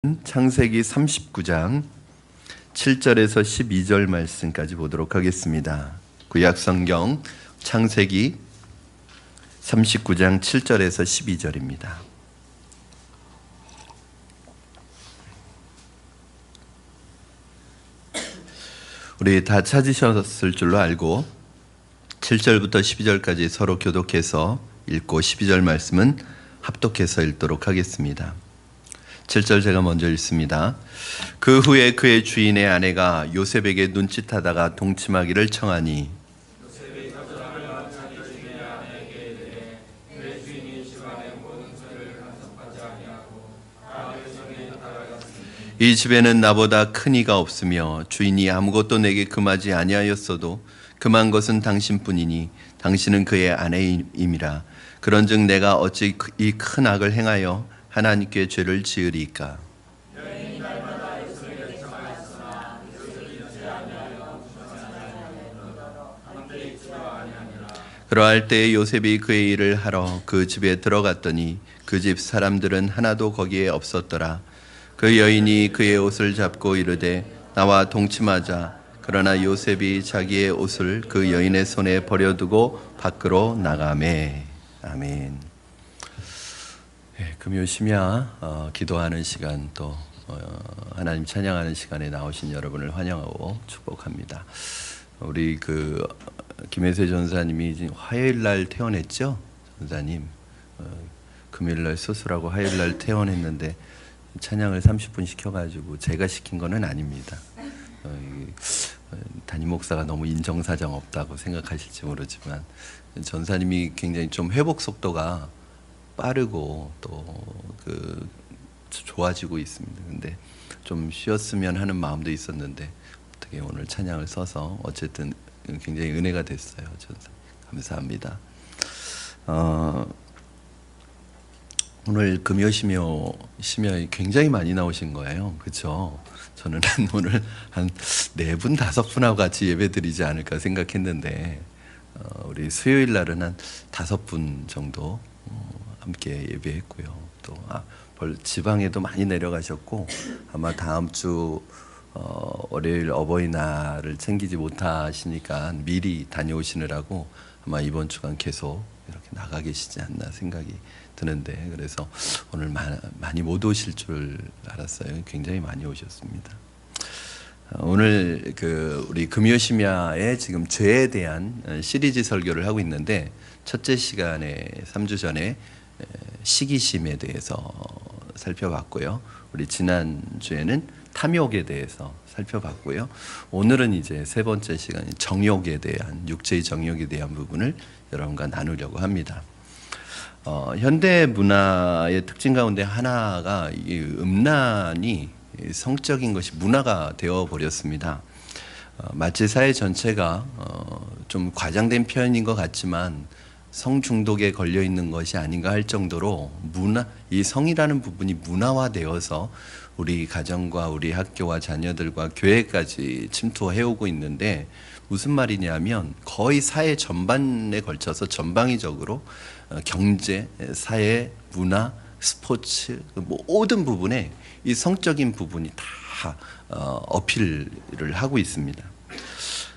창세기 39장 7절에서 12절 말씀까지 보도록 하겠습니다. 구약성경 창세기 39장 7절에서 12절입니다. 우리 다 찾으셨을 줄로 알고 7절부터 12절까지 서로 교독해서 읽고 12절 말씀은 합독해서 읽도록 하겠습니다. 7절 제가 먼저 읽습니다. 그 후에 그의 주인의 아내가 요셉에게 눈짓하다가 동침하기를 청하니 이 집에는 나보다 큰 이가 없으며 주인이 아무것도 내게 금하지 아니하였어도 금한 것은 당신뿐이니 당신은 그의 아내임이라. 그런즉 내가 어찌 이 큰 악을 행하여 하나님께 죄를 지으리까? 그러할 때 요셉이 그의 일을 하러 그 집에 들어갔더니 그 집 사람들은 하나도 거기에 없었더라. 그 여인이 그의 옷을 잡고 이르되 나와 동침하자. 그러나 요셉이 자기의 옷을 그 여인의 손에 버려두고 밖으로 나가매. 아멘. 금요 심야 기도하는 시간 또 하나님 찬양하는 시간에 나오신 여러분을 환영하고 축복합니다. 우리 김혜세 전사님이 화요일 날 퇴원했죠? 전사님 금요일 날 수술하고 화요일 날 퇴원했는데 찬양을 30분 시켜가지고 제가 시킨 거는 아닙니다. 담임 목사가 너무 인정사정 없다고 생각하실지 모르지만 전사님이 굉장히 좀 회복 속도가 빠르고 또 좋아지고 있습니다. 근데 좀 쉬었으면 하는 마음도 있었는데 어떻게 오늘 찬양을 써서 어쨌든 굉장히 은혜가 됐어요. 전사 감사합니다. 오늘 금요 심야에 굉장히 많이 나오신 거예요. 그렇죠? 저는 오늘 한 4분 5분하고 같이 예배드리지 않을까 생각했는데 우리 수요일 날은 한 5분 정도 함께 예배했고요. 또 지방에도 많이 내려가셨고 아마 다음 주 월요일 어버이날을 챙기지 못하시니까 미리 다녀오시느라고 아마 이번 주간 계속 이렇게 나가 계시지 않나 생각이 드는데 그래서 오늘 많이 못 오실 줄 알았어요. 굉장히 많이 오셨습니다. 오늘 우리 금요 심야에 지금 죄에 대한 시리즈 설교를 하고 있는데 첫째 시간에 3주 전에 시기심에 대해서 살펴봤고요. 우리 지난주에는 탐욕에 대해서 살펴봤고요. 오늘은 이제 세 번째 시간인 정욕에 대한 육체의 정욕에 대한 부분을 여러분과 나누려고 합니다. 현대 문화의 특징 가운데 하나가 이 음란이 성적인 것이 문화가 되어 버렸습니다. 마치 사회 전체가 좀 과장된 표현인 것 같지만 성중독에 걸려 있는 것이 아닌가 할 정도로 이 성이라는 부분이 문화화되어서 우리 가정과 우리 학교와 자녀들과 교회까지 침투해오고 있는데 무슨 말이냐면 거의 사회 전반에 걸쳐서 전방위적으로 경제, 사회, 문화, 스포츠 모든 부분에 이 성적인 부분이 다 어필을 하고 있습니다.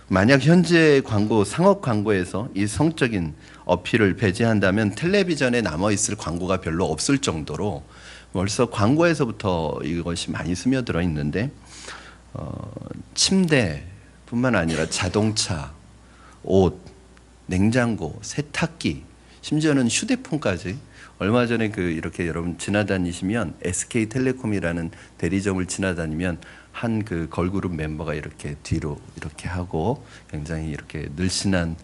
만약 현재 상업 광고에서 이 성적인 어필을 배제한다면 텔레비전에 남아있을 광고가 별로 없을 정도로 벌써 광고에서부터 이것이 많이 스며들어 있는데 침대뿐만 아니라 자동차, 옷, 냉장고, 세탁기, 심지어는 휴대폰까지 얼마 전에 이렇게 여러분 지나다니시면 SK텔레콤이라는 대리점을 지나다니면 한 걸그룹 멤버가 이렇게 뒤로 이렇게 하고 굉장히 이렇게 늘씬한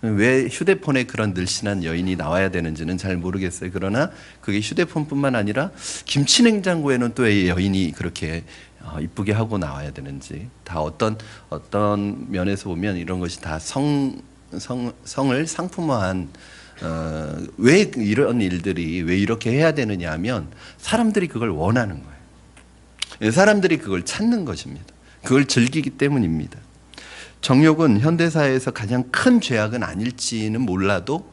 왜 휴대폰에 그런 늘씬한 여인이 나와야 되는지는 잘 모르겠어요. 그러나 그게 휴대폰뿐만 아니라 김치냉장고에는 또 왜 여인이 그렇게 이쁘게 하고 나와야 되는지 다 어떤 면에서 보면 이런 것이 다 성을 상품화한 왜 이런 일들이 왜 이렇게 해야 되느냐 하면 사람들이 그걸 원하는 거예요. 사람들이 그걸 찾는 것입니다. 그걸 즐기기 때문입니다. 정욕은 현대사회에서 가장 큰 죄악은 아닐지는 몰라도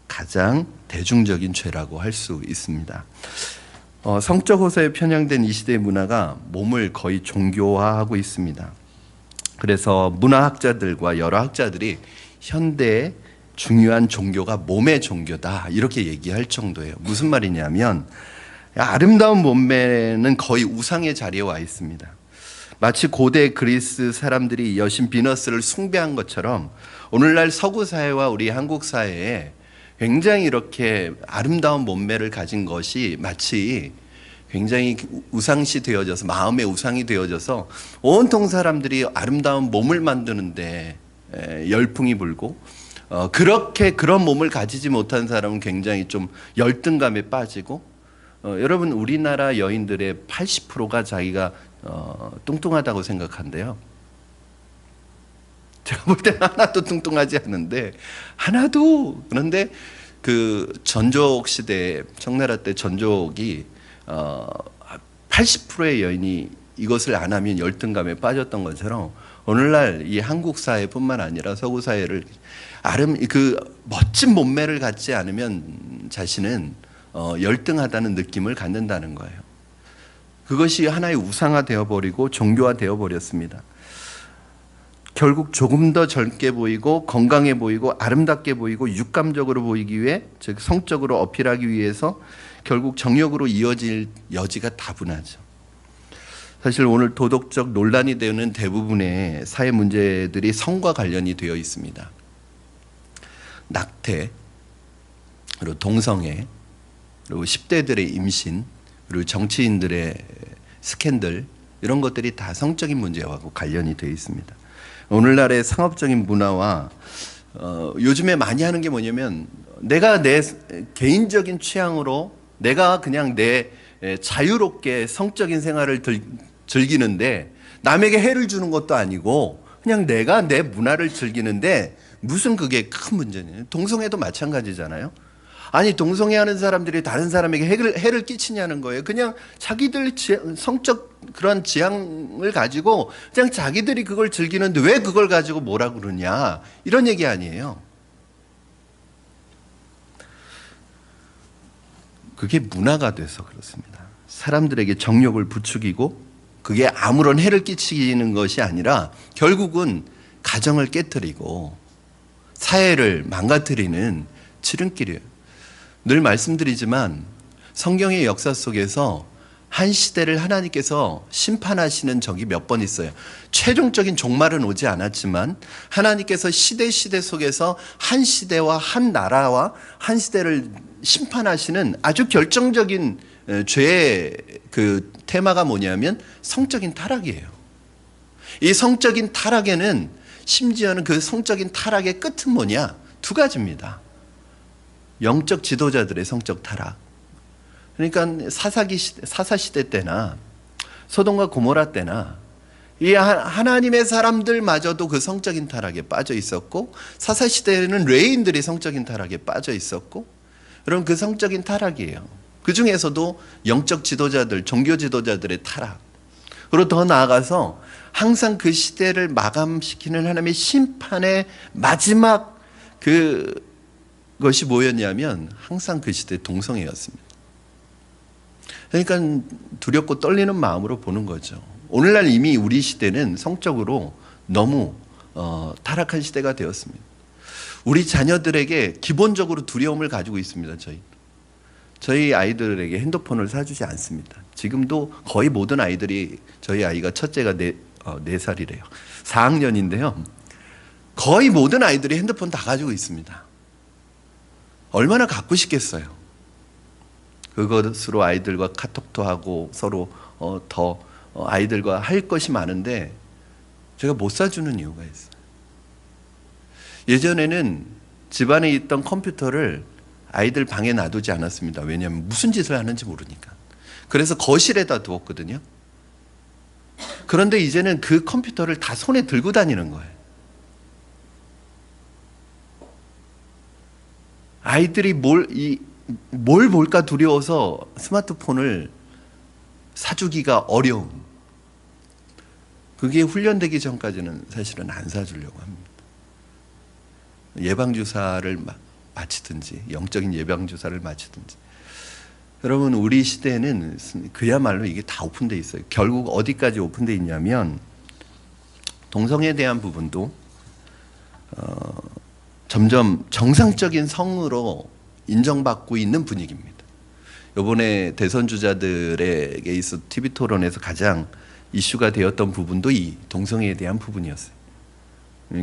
가장 대중적인 죄라고 할 수 있습니다. 성적 호소에 편향된 이 시대의 문화가 몸을 거의 종교화하고 있습니다. 그래서 문화학자들과 여러 학자들이 현대의 중요한 종교가 몸의 종교다 이렇게 얘기할 정도예요. 무슨 말이냐면 아름다운 몸매는 거의 우상의 자리에 와 있습니다. 마치 고대 그리스 사람들이 여신 비너스를 숭배한 것처럼 오늘날 서구 사회와 우리 한국 사회에 굉장히 이렇게 아름다운 몸매를 가진 것이 마치 굉장히 우상시 되어져서 마음의 우상이 되어져서 온통 사람들이 아름다운 몸을 만드는데 열풍이 불고 그렇게 그런 몸을 가지지 못한 사람은 굉장히 좀 열등감에 빠지고 여러분 우리나라 여인들의 80%가 자기가 뚱뚱하다고 생각한대요. 제가 볼 때는 하나도 뚱뚱하지 않은데 하나도 그런데 그 전족 시대 청나라 때 전족이 80%의 여인이 이것을 안 하면 열등감에 빠졌던 것처럼 오늘날 이 한국 사회뿐만 아니라 서구 사회를 그 멋진 몸매를 갖지 않으면 자신은 열등하다는 느낌을 갖는다는 거예요. 그것이 하나의 우상화되어 버리고 종교화되어 버렸습니다. 결국 조금 더 젊게 보이고 건강해 보이고 아름답게 보이고 육감적으로 보이기 위해 즉 성적으로 어필하기 위해서 결국 정욕으로 이어질 여지가 다분하죠. 사실 오늘 도덕적 논란이 되는 대부분의 사회 문제들이 성과 관련이 되어 있습니다. 낙태, 그리고 동성애, 그리고 10대들의 임신, 그리고 정치인들의 스캔들 이런 것들이 다 성적인 문제하고 관련이 되어 있습니다. 오늘날의 상업적인 문화와 요즘에 많이 하는 게 뭐냐면 내가 내 개인적인 취향으로 내가 그냥 내 자유롭게 성적인 생활을 즐기는데 남에게 해를 주는 것도 아니고 그냥 내가 내 문화를 즐기는데 무슨 그게 큰 문제냐. 동성애도 마찬가지잖아요. 아니 동성애하는 사람들이 다른 사람에게 해를 끼치냐는 거예요. 그냥 자기들 성적 그런 지향을 가지고 그냥 자기들이 그걸 즐기는데 왜 그걸 가지고 뭐라 그러냐 이런 얘기 아니에요. 그게 문화가 돼서 그렇습니다. 사람들에게 정욕을 부추기고 그게 아무런 해를 끼치는 것이 아니라 결국은 가정을 깨뜨리고 사회를 망가뜨리는 지름길이에요. 늘 말씀드리지만 성경의 역사 속에서 한 시대를 하나님께서 심판하시는 적이 몇 번 있어요. 최종적인 종말은 오지 않았지만 하나님께서 시대 속에서 한 시대와 한 나라와 한 시대를 심판하시는 아주 결정적인 죄의 그 테마가 뭐냐면 성적인 타락이에요. 이 성적인 타락에는 심지어는 그 성적인 타락의 끝은 뭐냐? 두 가지입니다. 영적 지도자들의 성적 타락. 그러니까 사사시대 때나 소돔과 고모라 때나 이 하나님의 사람들마저도 그 성적인 타락에 빠져 있었고 사사시대에는 레인들이 성적인 타락에 빠져 있었고 그럼 그 성적인 타락이에요. 그 중에서도 영적 지도자들, 종교 지도자들의 타락. 그리고 더 나아가서 항상 그 시대를 마감시키는 하나님의 심판의 마지막 그것이 뭐였냐면 항상 그 시대 동성애였습니다. 그러니까 두렵고 떨리는 마음으로 보는 거죠. 오늘날 이미 우리 시대는 성적으로 너무 타락한 시대가 되었습니다. 우리 자녀들에게 기본적으로 두려움을 가지고 있습니다. 저희 아이들에게 핸드폰을 사주지 않습니다. 지금도 거의 모든 아이들이 저희 아이가 첫째가 4살이래요. 4학년인데요. 거의 모든 아이들이 핸드폰 다 가지고 있습니다. 얼마나 갖고 싶겠어요. 그것으로 아이들과 카톡도 하고 서로 더 아이들과 할 것이 많은데 제가 못 사주는 이유가 있어요. 예전에는 집안에 있던 컴퓨터를 아이들 방에 놔두지 않았습니다. 왜냐하면 무슨 짓을 하는지 모르니까. 그래서 거실에다 두었거든요. 그런데 이제는 그 컴퓨터를 다 손에 들고 다니는 거예요. 아이들이 뭘 볼까 두려워서 스마트폰을 사주기가 어려운, 그게 훈련되기 전까지는 사실은 안 사주려고 합니다. 예방주사를 마치든지 영적인 예방주사를 마치든지 여러분, 우리 시대에는 그야말로 이게 다 오픈되어 있어요. 결국 어디까지 오픈되어 있냐면 동성애에 대한 부분도 점점 정상적인 성으로 인정받고 있는 분위기입니다. 이번에 대선 주자들에게 있어 TV 토론에서 가장 이슈가 되었던 부분도 이 동성애에 대한 부분이었어요.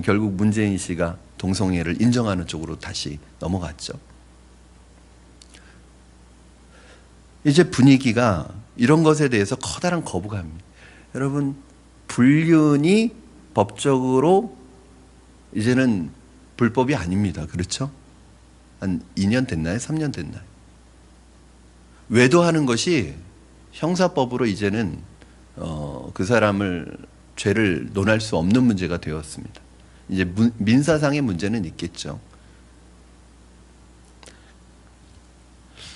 결국 문재인 씨가 동성애를 인정하는 쪽으로 다시 넘어갔죠. 이제 분위기가 이런 것에 대해서 커다란 거부감입니다. 여러분, 불륜이 법적으로 이제는 불법이 아닙니다. 그렇죠? 한 2년 됐나요? 3년 됐나요? 외도하는 것이 형사법으로 이제는 그 사람을 죄를 논할 수 없는 문제가 되었습니다. 이제 민사상의 문제는 있겠죠.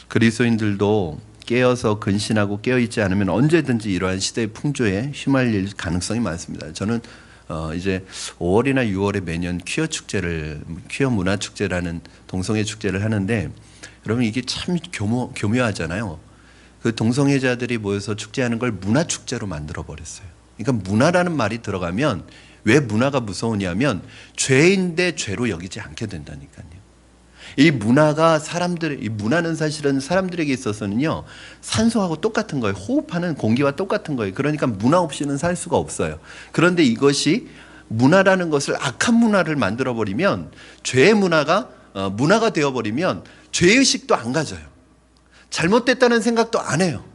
그리스도인들도 깨어서 근신하고 깨어있지 않으면 언제든지 이러한 시대의 풍조에 휘말릴 가능성이 많습니다. 저는 이제 5월이나 6월에 매년 퀴어 축제를, 퀴어 문화 축제라는 동성애 축제를 하는데, 여러분 이게 참 교묘하잖아요. 그 동성애자들이 모여서 축제하는 걸 문화 축제로 만들어 버렸어요. 그러니까 문화라는 말이 들어가면 왜 문화가 무서우냐면 죄인데 죄로 여기지 않게 된다니까요. 이 문화가 이 문화는 사실은 사람들에게 있어서는요, 산소하고 똑같은 거예요. 호흡하는 공기와 똑같은 거예요. 그러니까 문화 없이는 살 수가 없어요. 그런데 이것이 문화라는 것을 악한 문화를 만들어버리면, 죄의 문화가 되어버리면 죄의식도 안 가져요. 잘못됐다는 생각도 안 해요.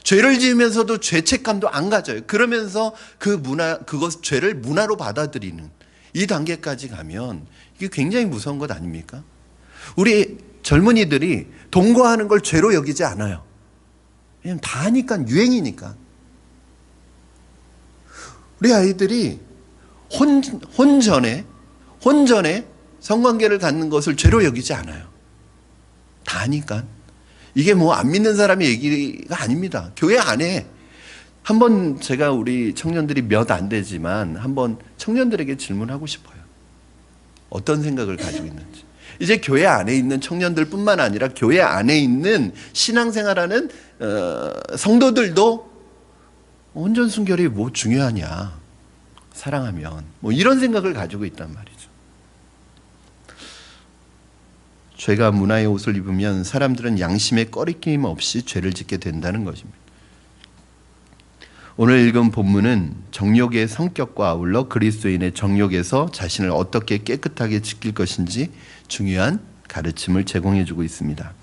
죄를 지으면서도 죄책감도 안 가져요. 그러면서 죄를 문화로 받아들이는 이 단계까지 가면 이게 굉장히 무서운 것 아닙니까? 우리 젊은이들이 동거하는 걸 죄로 여기지 않아요. 왜냐면 다 하니까, 유행이니까. 우리 아이들이 혼전에 성관계를 갖는 것을 죄로 여기지 않아요. 다 하니까. 이게 뭐 안 믿는 사람의 얘기가 아닙니다. 교회 안에 한번 제가 우리 청년들이 몇 안 되지만 한번 청년들에게 질문하고 싶어요. 어떤 생각을 가지고 있는지. 이제 교회 안에 있는 청년들뿐만 아니라 교회 안에 있는 신앙생활하는 성도들도 온전 순결이 뭐 중요하냐, 사랑하면, 뭐 이런 생각을 가지고 있단 말이죠. 죄가 문화의 옷을 입으면 사람들은 양심에 꺼리낌 없이 죄를 짓게 된다는 것입니다. 오늘 읽은 본문은 정욕의 성격과 아울러 그리스도인의 정욕에서 자신을 어떻게 깨끗하게 지킬 것인지 중요한 가르침을 제공해 주고 있습니다.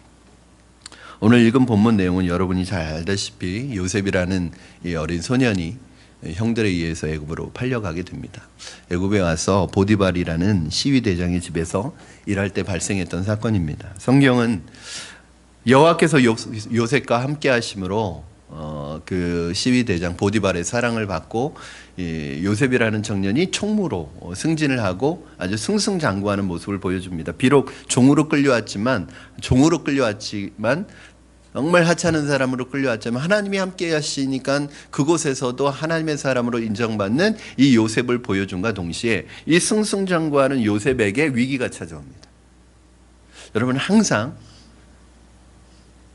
오늘 읽은 본문 내용은 여러분이 잘 알다시피 요셉이라는 이 어린 소년이 형들에 의해서 애굽으로 팔려가게 됩니다. 애굽에 와서 보디발이라는 시위대장의 집에서 일할 때 발생했던 사건입니다. 성경은 여호와께서 요셉과 함께 하심으로 그 시위대장 보디발의 사랑을 받고 요셉이라는 청년이 총무로 승진을 하고 아주 승승장구하는 모습을 보여줍니다. 비록 종으로 끌려왔지만 정말 하찮은 사람으로 끌려왔지만 하나님이 함께 하시니까 그곳에서도 하나님의 사람으로 인정받는 이 요셉을 보여준과 동시에 이 승승장구하는 요셉에게 위기가 찾아옵니다. 여러분, 항상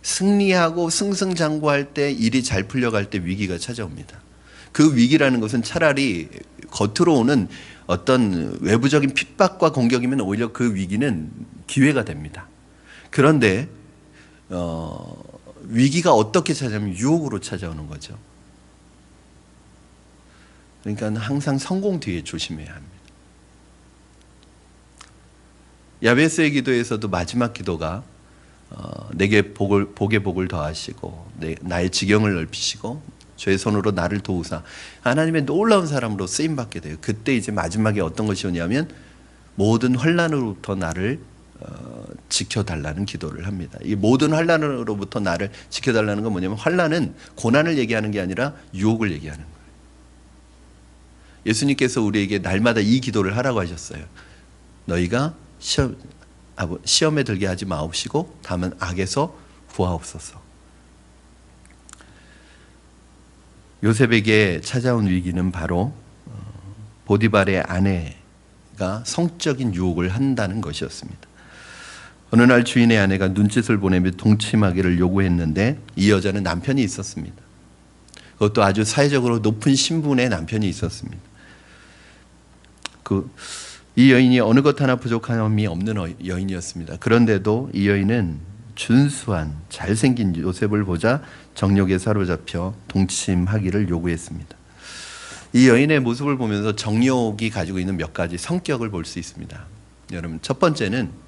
승리하고 승승장구할 때, 일이 잘 풀려갈 때 위기가 찾아옵니다. 그 위기라는 것은 차라리 겉으로 오는 어떤 외부적인 핍박과 공격이면 오히려 그 위기는 기회가 됩니다. 그런데 위기가 어떻게 찾아오면 유혹으로 찾아오는 거죠. 그러니까 항상 성공 뒤에 조심해야 합니다. 야베스의 기도에서도 마지막 기도가 내게 복의 복을 더하시고 나의 지경을 넓히시고 죄의 손으로 나를 도우사 하나님의 놀라운 사람으로 쓰임받게 돼요. 그때 이제 마지막에 어떤 것이 오냐면 모든 환난으로부터 나를 지켜달라는 기도를 합니다. 이 모든 환난으로부터 나를 지켜달라는 건 뭐냐면, 환난은 고난을 얘기하는 게 아니라 유혹을 얘기하는 거예요. 예수님께서 우리에게 날마다 이 기도를 하라고 하셨어요. 너희가 시험에 들게 하지 마옵시고 다만 악에서 구하옵소서. 요셉에게 찾아온 위기는 바로 보디발의 아내가 성적인 유혹을 한다는 것이었습니다. 어느 날 주인의 아내가 눈짓을 보내며 동침하기를 요구했는데 이 여자는 남편이 있었습니다. 그것도 아주 사회적으로 높은 신분의 남편이 있었습니다. 이 여인이 어느 것 하나 부족함이 없는 여인이었습니다. 그런데도 이 여인은 준수한 잘생긴 요셉을 보자 정욕에 사로잡혀 동침하기를 요구했습니다. 이 여인의 모습을 보면서 정욕이 가지고 있는 몇 가지 성격을 볼 수 있습니다. 여러분, 첫 번째는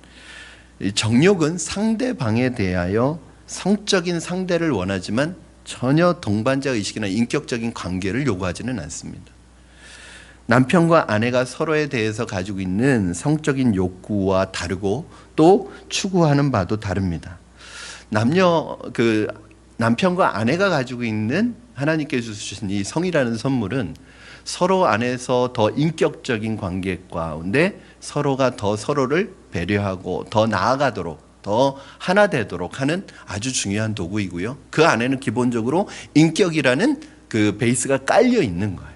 정욕은 상대방에 대하여 성적인 상대를 원하지만 전혀 동반자 의식이나 인격적인 관계를 요구하지는 않습니다. 남편과 아내가 서로에 대해서 가지고 있는 성적인 욕구와 다르고 또 추구하는 바도 다릅니다. 남편과 아내가 가지고 있는 하나님께서 주신 이 성이라는 선물은 서로 안에서 더 인격적인 관계 가운데 서로가 더 서로를 배려하고 더 나아가도록 더 하나 되도록 하는 아주 중요한 도구이고요. 그 안에는 기본적으로 인격이라는 그 베이스가 깔려 있는 거예요.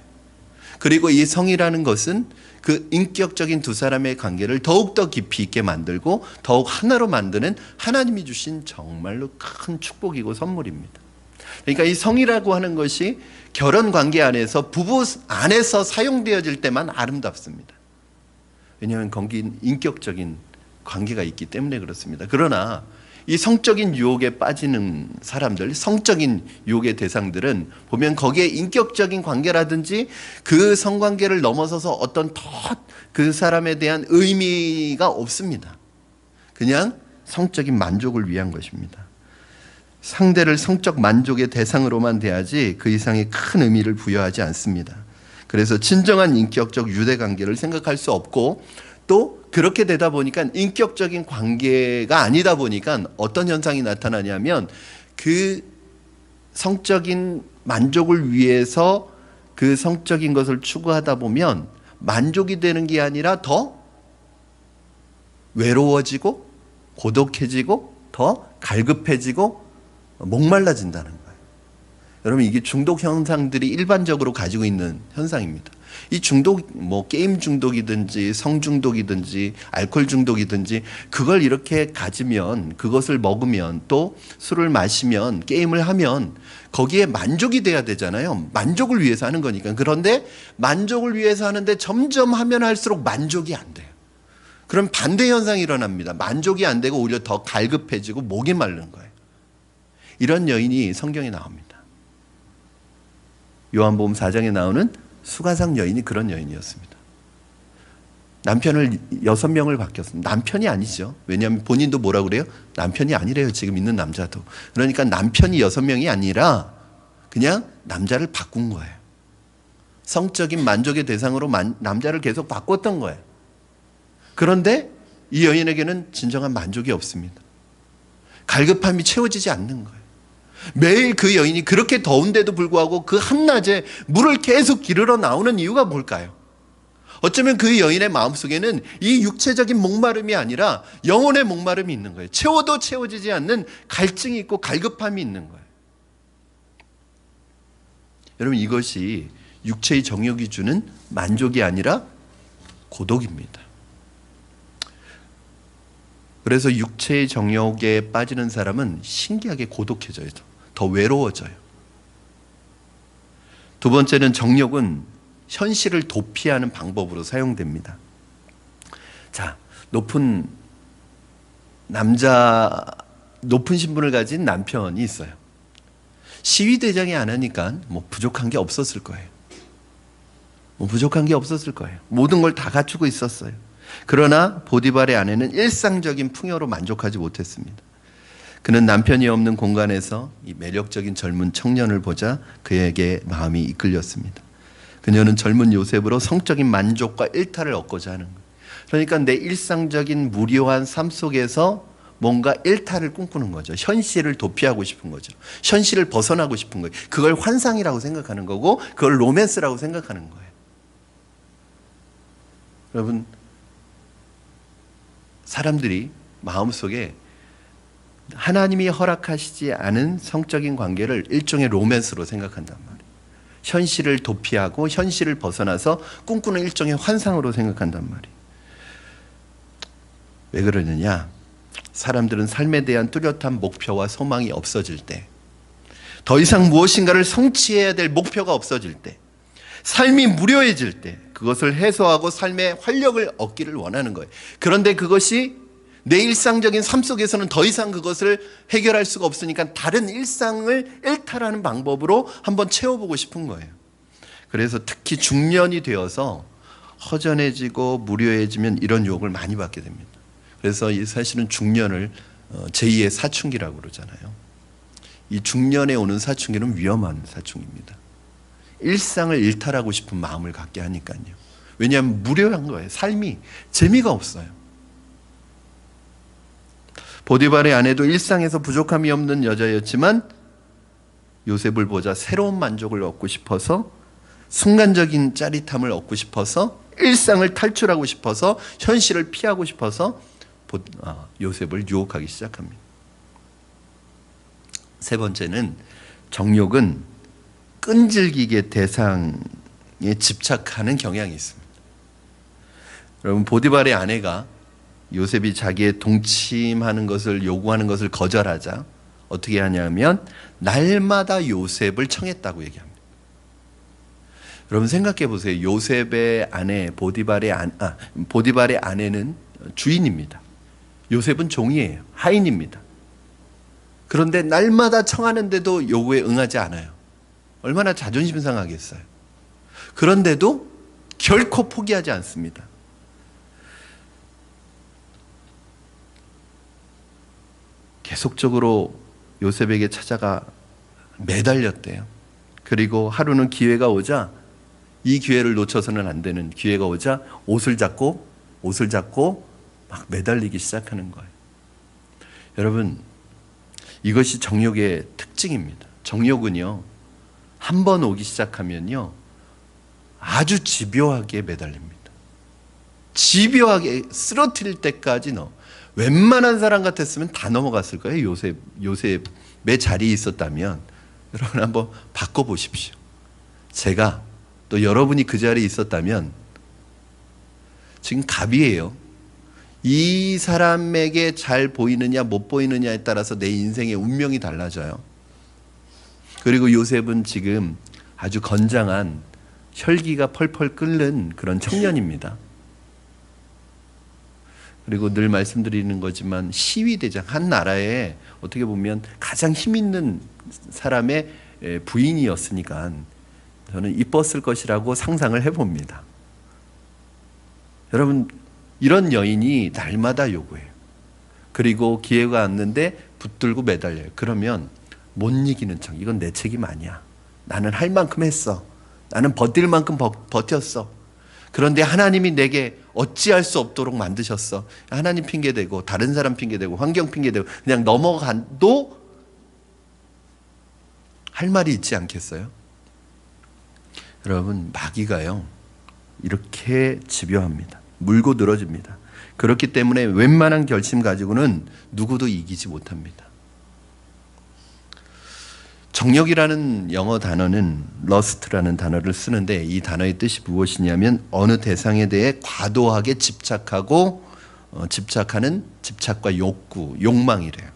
그리고 이 성이라는 것은 그 인격적인 두 사람의 관계를 더욱더 깊이 있게 만들고 더욱 하나로 만드는 하나님이 주신 정말로 큰 축복이고 선물입니다. 그러니까 이 성이라고 하는 것이 결혼 관계 안에서 부부 안에서 사용되어질 때만 아름답습니다. 왜냐하면 거기 인격적인 관계가 있기 때문에 그렇습니다. 그러나 이 성적인 유혹에 빠지는 사람들, 성적인 유혹의 대상들은 보면 거기에 인격적인 관계라든지 그 성관계를 넘어서서 어떤 더 그 사람에 대한 의미가 없습니다. 그냥 성적인 만족을 위한 것입니다. 상대를 성적 만족의 대상으로만 대하지 그 이상의 큰 의미를 부여하지 않습니다. 그래서 진정한 인격적 유대관계를 생각할 수 없고 또 그렇게 되다 보니까 인격적인 관계가 아니다 보니까 어떤 현상이 나타나냐면 그 성적인 만족을 위해서 그 성적인 것을 추구하다 보면 만족이 되는 게 아니라 더 외로워지고 고독해지고 더 갈급해지고 목말라진다는 거예요. 여러분, 이게 중독 현상들이 일반적으로 가지고 있는 현상입니다. 이 중독, 게임 중독이든지 성 중독이든지 알코올 중독이든지 그걸 이렇게 가지면, 그것을 먹으면 또 술을 마시면 게임을 하면 거기에 만족이 돼야 되잖아요. 만족을 위해서 하는 거니까. 그런데 만족을 위해서 하는데 점점 하면 할수록 만족이 안 돼요. 그럼 반대 현상이 일어납니다. 만족이 안 되고 오히려 더 갈급해지고 목이 마른 거예요. 이런 여인이 성경에 나옵니다. 요한복음 4장에 나오는 수가상 여인이 그런 여인이었습니다. 남편을 6명을 바뀌었습니다. 남편이 아니죠. 왜냐하면 본인도 뭐라고 그래요? 남편이 아니래요. 지금 있는 남자도. 그러니까 남편이 6명이 아니라 그냥 남자를 바꾼 거예요. 성적인 만족의 대상으로 남자를 계속 바꿨던 거예요. 그런데 이 여인에게는 진정한 만족이 없습니다. 갈급함이 채워지지 않는 거예요. 매일 그 여인이 그렇게 더운데도 불구하고 그 한낮에 물을 계속 기르러 나오는 이유가 뭘까요? 어쩌면 그 여인의 마음속에는 이 육체적인 목마름이 아니라 영혼의 목마름이 있는 거예요. 채워도 채워지지 않는 갈증이 있고 갈급함이 있는 거예요. 여러분, 이것이 육체의 정욕이 주는 만족이 아니라 고독입니다. 그래서 육체의 정욕에 빠지는 사람은 신기하게 고독해져요. 더 외로워져요. 두 번째는 정욕은 현실을 도피하는 방법으로 사용됩니다. 자, 높은 신분을 가진 남편이 있어요. 시위대장이 안 하니까 부족한 게 없었을 거예요. 모든 걸 다 갖추고 있었어요. 그러나 보디발의 아내는 일상적인 풍요로 만족하지 못했습니다. 그는 남편이 없는 공간에서 이 매력적인 젊은 청년을 보자 그에게 마음이 이끌렸습니다. 그녀는 젊은 요셉으로 성적인 만족과 일탈을 얻고자 하는 거예요. 그러니까 내 일상적인 무료한 삶 속에서 뭔가 일탈을 꿈꾸는 거죠. 현실을 도피하고 싶은 거죠. 현실을 벗어나고 싶은 거예요. 그걸 환상이라고 생각하는 거고 그걸 로맨스라고 생각하는 거예요. 여러분, 사람들이 마음속에 하나님이 허락하시지 않은 성적인 관계를 일종의 로맨스로 생각한단 말이에요. 현실을 도피하고 현실을 벗어나서 꿈꾸는 일종의 환상으로 생각한단 말이에요. 왜 그러느냐? 사람들은 삶에 대한 뚜렷한 목표와 소망이 없어질 때, 더 이상 무엇인가를 성취해야 될 목표가 없어질 때, 삶이 무료해질 때 그것을 해소하고 삶의 활력을 얻기를 원하는 거예요. 그런데 그것이 내 일상적인 삶 속에서는 더 이상 그것을 해결할 수가 없으니까 다른 일상을 일탈하는 방법으로 한번 채워보고 싶은 거예요. 그래서 특히 중년이 되어서 허전해지고 무료해지면 이런 유혹을 많이 받게 됩니다. 그래서 사실은 중년을 제2의 사춘기라고 그러잖아요. 이 중년에 오는 사춘기는 위험한 사춘기입니다. 일상을 일탈하고 싶은 마음을 갖게 하니까요. 왜냐하면 무료한 거예요. 삶이 재미가 없어요. 보디발의 아내도 일상에서 부족함이 없는 여자였지만 요셉을 보자 새로운 만족을 얻고 싶어서, 순간적인 짜릿함을 얻고 싶어서, 일상을 탈출하고 싶어서, 현실을 피하고 싶어서 요셉을 유혹하기 시작합니다. 세 번째는, 정욕은 끈질기게 대상에 집착하는 경향이 있습니다. 여러분, 보디발의 아내가 요셉이 자기의 동침하는 것을 요구하는 것을 거절하자 어떻게 하냐면 날마다 요셉을 청했다고 얘기합니다. 여러분 생각해 보세요. 요셉의 아내 보디발의 아내는 주인입니다. 요셉은 종이에요. 하인입니다. 그런데 날마다 청하는데도 요구에 응하지 않아요. 얼마나 자존심 상하겠어요. 그런데도 결코 포기하지 않습니다. 계속적으로 요셉에게 찾아가 매달렸대요. 그리고 하루는 기회가 오자, 이 기회를 놓쳐서는 안 되는 기회가 오자 옷을 잡고 막 매달리기 시작하는 거예요. 여러분, 이것이 정욕의 특징입니다. 정욕은요, 한 번 오기 시작하면요 아주 집요하게 매달립니다. 집요하게 쓰러뜨릴 때까지 웬만한 사람 같았으면 다 넘어갔을 거예요. 요셉의 자리에 있었다면. 여러분 한번 바꿔보십시오. 제가 또 여러분이 그 자리에 있었다면, 지금 갑이에요. 이 사람에게 잘 보이느냐 못 보이느냐에 따라서 내 인생의 운명이 달라져요. 그리고 요셉은 지금 아주 건장한 혈기가 펄펄 끓는 그런 청년입니다. 그리고 늘 말씀드리는 거지만 시위대장, 한 나라에 어떻게 보면 가장 힘 있는 사람의 부인이었으니까 저는 이뻤을 것이라고 상상을 해봅니다. 여러분, 이런 여인이 날마다 요구해요. 그리고 기회가 왔는데 붙들고 매달려요. 그러면 못 이기는 척, 이건 내 책임 아니야. 나는 할 만큼 했어. 나는 버틸 만큼 버텼어. 그런데 하나님이 내게 어찌할 수 없도록 만드셨어. 하나님 핑계대고 다른 사람 핑계대고 환경 핑계대고 그냥 넘어간도 할 말이 있지 않겠어요? 여러분, 마귀가요 이렇게 집요합니다. 물고 늘어집니다. 그렇기 때문에 웬만한 결심 가지고는 누구도 이기지 못합니다. 정욕이라는 영어 단어는 lust라는 단어를 쓰는데, 이 단어의 뜻이 무엇이냐면 어느 대상에 대해 과도하게 집착하는 집착과 욕구, 욕망이래요.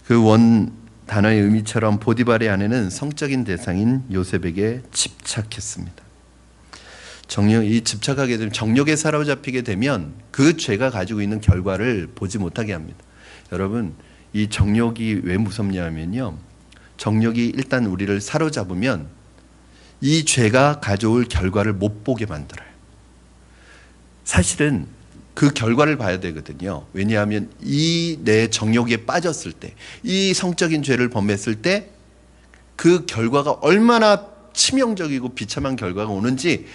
그 원 단어의 의미처럼 보디발의 아내는 성적인 대상인 요셉에게 집착했습니다. 이 집착하게 되면, 정욕에 사로잡히게 되면 그 죄가 가지고 있는 결과를 보지 못하게 합니다. 여러분, 이 정욕이 왜 무섭냐면요, 정욕이 일단 우리를 사로잡으면 이 죄가 가져올 결과를 못 보게 만들어요. 사실은 그 결과를 봐야 되거든요. 왜냐하면 이 내 정욕에 빠졌을 때, 이 성적인 죄를 범했을 때 그 결과가 얼마나 치명적이고 비참한 결과가 오는지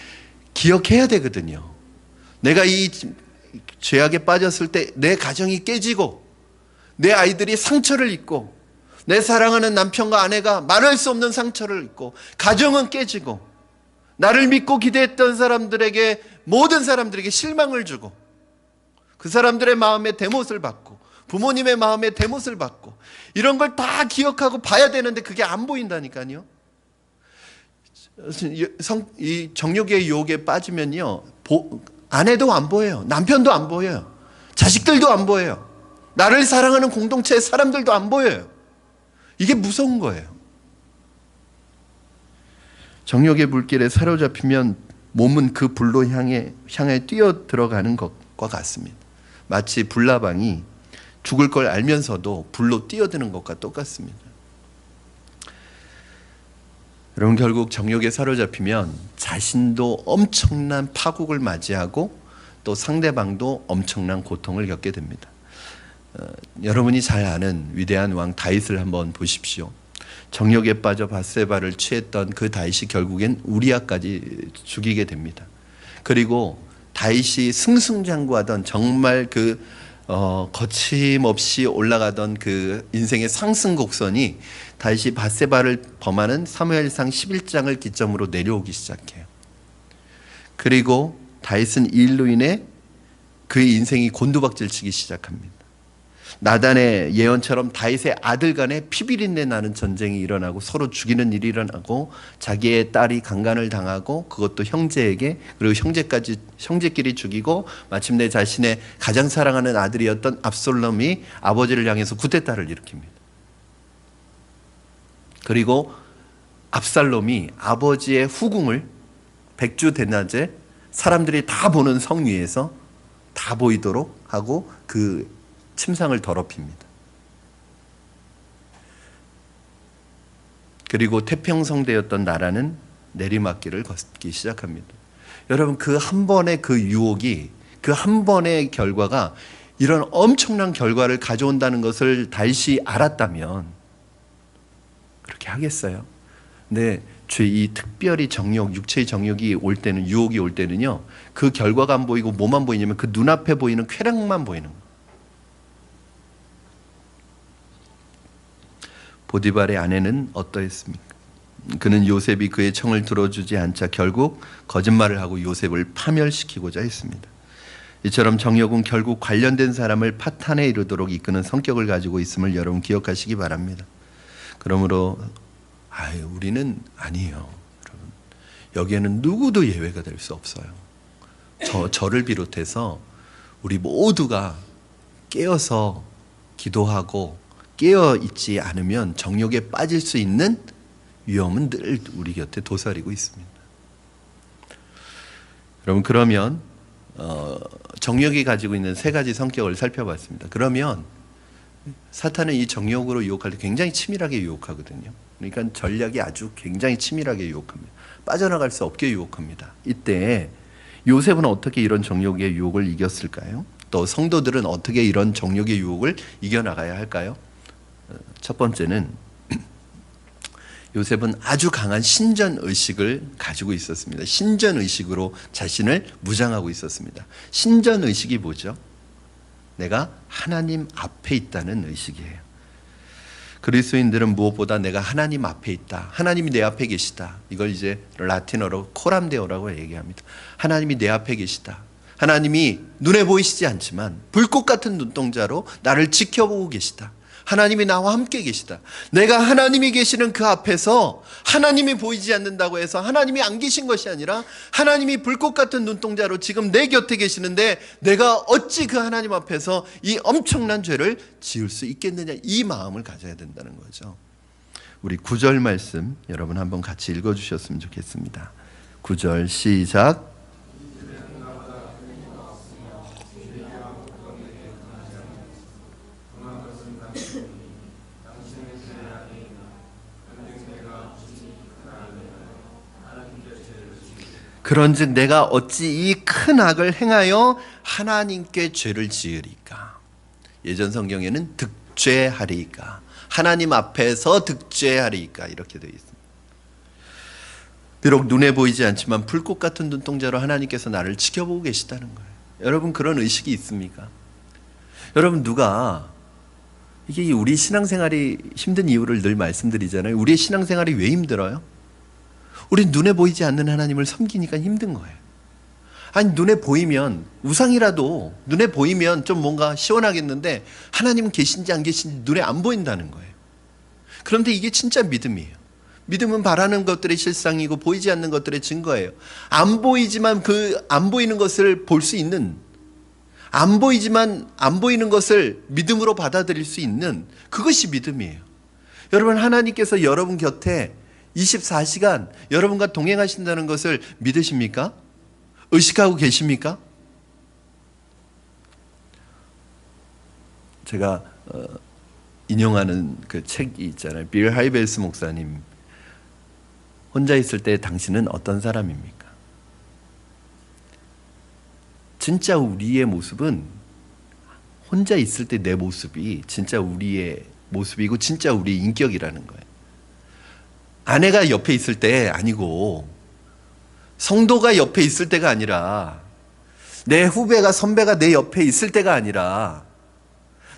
기억해야 되거든요. 내가 이 죄악에 빠졌을 때 내 가정이 깨지고 내 아이들이 상처를 입고 내 사랑하는 남편과 아내가 말할 수 없는 상처를 입고 가정은 깨지고 나를 믿고 기대했던 사람들에게, 모든 사람들에게 실망을 주고 그 사람들의 마음에 대못을 받고 부모님의 마음에 대못을 받고 이런 걸 다 기억하고 봐야 되는데 그게 안 보인다니까요. 이 정욕의 유혹에 빠지면요, 아내도 안 보여요. 남편도 안 보여요. 자식들도 안 보여요. 나를 사랑하는 공동체의 사람들도 안 보여요. 이게 무서운 거예요. 정욕의 불길에 사로잡히면 몸은 그 불로 향해 뛰어 들어가는 것과 같습니다. 마치 불나방이 죽을 걸 알면서도 불로 뛰어드는 것과 똑같습니다. 여러분, 결국 정욕에 사로잡히면 자신도 엄청난 파국을 맞이하고 또 상대방도 엄청난 고통을 겪게 됩니다. 여러분이 잘 아는 위대한 왕 다윗을 한번 보십시오. 정욕에 빠져 밧세바를 취했던 그 다윗이 결국엔 우리아까지 죽이게 됩니다. 그리고 다윗이 승승장구하던 정말 그 거침없이 올라가던 그 인생의 상승곡선이 다윗이 밧세바를 범하는 사무엘상 11장을 기점으로 내려오기 시작해요. 그리고 다윗은 이 일로 인해 그의 인생이 곤두박질치기 시작합니다. 나단의 예언처럼 다윗의 아들 간에 피비린내 나는 전쟁이 일어나고 서로 죽이는 일이 일어나고 자기의 딸이 강간을 당하고 그것도 형제에게, 그리고 형제끼리 죽이고 마침내 자신의 가장 사랑하는 아들이었던 압살롬이 아버지를 향해서 쿠데타를 일으킵니다. 그리고 압살롬이 아버지의 후궁을 백주 대낮에 사람들이 다 보는 성 위에서 다 보이도록 하고 그 침상을 더럽힙니다. 그리고 태평성대였던 나라는 내리막길을 걷기 시작합니다. 여러분, 그 한 번의 그 유혹이, 그 한 번의 결과가 이런 엄청난 결과를 가져온다는 것을 다윗이 알았다면 그렇게 하겠어요? 근데 이 특별히 정욕, 육체의 정욕이 올 때는, 유혹이 올 때는요, 그 결과가 안 보이고 뭐만 보이냐면 그 눈앞에 보이는 쾌락만 보이는 거예요. 보디발의 아내는 어떠했습니까? 그는 요셉이 그의 청을 들어주지 않자 결국 거짓말을 하고 요셉을 파멸시키고자 했습니다. 이처럼 정욕은 결국 관련된 사람을 파탄에 이르도록 이끄는 성격을 가지고 있음을 여러분 기억하시기 바랍니다. 그러므로 우리는 아니에요. 여러분, 여기에는 누구도 예외가 될 수 없어요. 저를 비롯해서 우리 모두가 깨어서 기도하고 깨어있지 않으면 정욕에 빠질 수 있는 위험은 늘 우리 곁에 도사리고 있습니다. 여러분, 그러면 정욕이 가지고 있는 세 가지 성격을 살펴봤습니다. 그러면 사탄은 이 정욕으로 유혹할 때 굉장히 치밀하게 유혹하거든요. 그러니까 전략이 아주 굉장히 치밀하게 유혹합니다. 빠져나갈 수 없게 유혹합니다. 이때 요셉은 어떻게 이런 정욕의 유혹을 이겼을까요? 또 성도들은 어떻게 이런 정욕의 유혹을 이겨나가야 할까요? 첫 번째는 요셉은 아주 강한 신전의식을 가지고 있었습니다. 신전의식으로 자신을 무장하고 있었습니다. 신전의식이 뭐죠? 내가 하나님 앞에 있다는 의식이에요. 그리스도인들은 무엇보다 내가 하나님 앞에 있다, 하나님이 내 앞에 계시다, 이걸 이제 라틴어로 코람데오라고 얘기합니다. 하나님이 내 앞에 계시다, 하나님이 눈에 보이시지 않지만 불꽃 같은 눈동자로 나를 지켜보고 계시다, 하나님이 나와 함께 계시다. 내가 하나님이 계시는 그 앞에서 하나님이 보이지 않는다고 해서 하나님이 안 계신 것이 아니라 하나님이 불꽃 같은 눈동자로 지금 내 곁에 계시는데 내가 어찌 그 하나님 앞에서 이 엄청난 죄를 지을 수 있겠느냐, 이 마음을 가져야 된다는 거죠. 우리 9절 말씀 여러분 한번 같이 읽어주셨으면 좋겠습니다. 9절 시작. 그런즉 내가 어찌 이 큰 악을 행하여 하나님께 죄를 지으리까. 예전 성경에는 득죄하리까, 하나님 앞에서 득죄하리까 이렇게 되어 있습니다. 비록 눈에 보이지 않지만 불꽃 같은 눈동자로 하나님께서 나를 지켜보고 계시다는 거예요. 여러분, 그런 의식이 있습니까? 여러분, 이게 우리 신앙생활이 힘든 이유를 늘 말씀드리잖아요. 우리의 신앙생활이 왜 힘들어요? 우리 눈에 보이지 않는 하나님을 섬기니까 힘든 거예요. 아니, 눈에 보이면, 우상이라도 눈에 보이면 좀 뭔가 시원하겠는데 하나님은 계신지 안 계신지 눈에 안 보인다는 거예요. 그런데 이게 진짜 믿음이에요. 믿음은 바라는 것들의 실상이고 보이지 않는 것들의 증거예요. 안 보이지만 그 안 보이는 것을 볼 수 있는, 안 보이지만 안 보이는 것을 믿음으로 받아들일 수 있는 그것이 믿음이에요. 여러분, 하나님께서 여러분 곁에 24시간 여러분과 동행하신다는 것을 믿으십니까? 의식하고 계십니까? 제가 인용하는 그 책이 있잖아요. 빌 하이벨스 목사님, 혼자 있을 때 당신은 어떤 사람입니까? 진짜 우리의 모습은 혼자 있을 때 내 모습이 진짜 우리의 모습이고 진짜 우리의 인격이라는 거예요. 아내가 옆에 있을 때 아니고, 성도가 옆에 있을 때가 아니라, 내 후배가 선배가 내 옆에 있을 때가 아니라,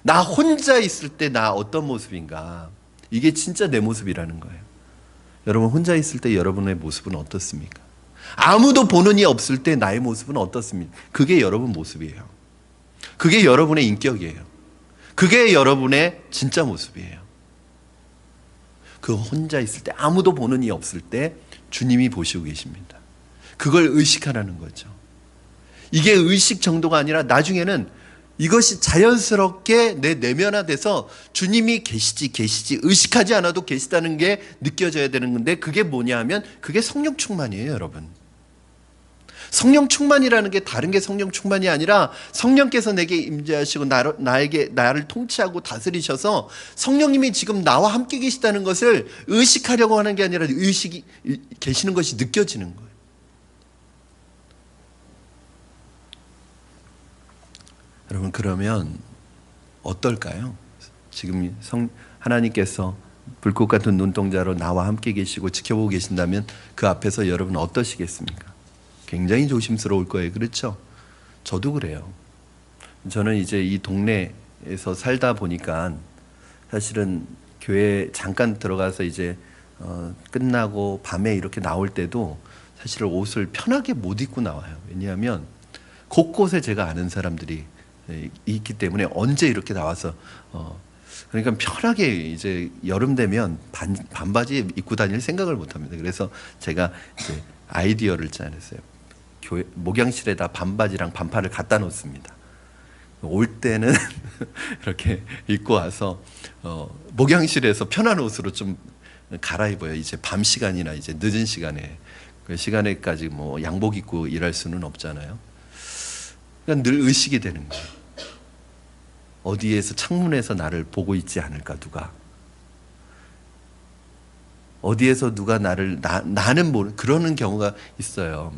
나 혼자 있을 때 나 어떤 모습인가, 이게 진짜 내 모습이라는 거예요. 여러분, 혼자 있을 때 여러분의 모습은 어떻습니까? 아무도 보는 이 없을 때 나의 모습은 어떻습니까? 그게 여러분 모습이에요. 그게 여러분의 인격이에요. 그게 여러분의 진짜 모습이에요. 그 혼자 있을 때, 아무도 보는 이 없을 때 주님이 보시고 계십니다. 그걸 의식하라는 거죠. 이게 의식 정도가 아니라 나중에는 이것이 자연스럽게 내 내면화돼서 주님이 계시지 의식하지 않아도 계시다는 게 느껴져야 되는 건데, 그게 뭐냐 하면 그게 성령 충만이에요, 여러분. 성령 충만이라는 게 다른 게 성령 충만이 아니라, 성령께서 내게 임재하시고 나를 통치하고 다스리셔서 성령님이 지금 나와 함께 계시다는 것을 의식하려고 하는 게 아니라 의식이 계시는 것이 느껴지는 거예요. 여러분, 그러면 어떨까요? 지금 하나님께서 불꽃 같은 눈동자로 나와 함께 계시고 지켜보고 계신다면 그 앞에서 여러분 어떠시겠습니까? 굉장히 조심스러울 거예요. 그렇죠? 저도 그래요. 저는 이제 이 동네에서 살다 보니까 사실은 교회 잠깐 들어가서 이제 끝나고 밤에 이렇게 나올 때도 사실 옷을 편하게 못 입고 나와요. 왜냐하면 곳곳에 제가 아는 사람들이 있기 때문에 언제 이렇게 나와서 그러니까 편하게 이제 여름 되면 반바지 입고 다닐 생각을 못 합니다. 그래서 제가 이제 아이디어를 짜냈어요. 교회 목양실에다 반바지랑 반팔을 갖다 놓습니다. 올 때는 이렇게 입고 와서 목양실에서 편한 옷으로 좀 갈아입어요. 이제 밤 시간이나 이제 늦은 시간에, 그 시간에까지 뭐 양복 입고 일할 수는 없잖아요. 그러니까 늘 의식이 되는 거예요. 어디에서 창문에서 나를 보고 있지 않을까, 누가. 어디에서 누가 나는 모르는 그러는 경우가 있어요.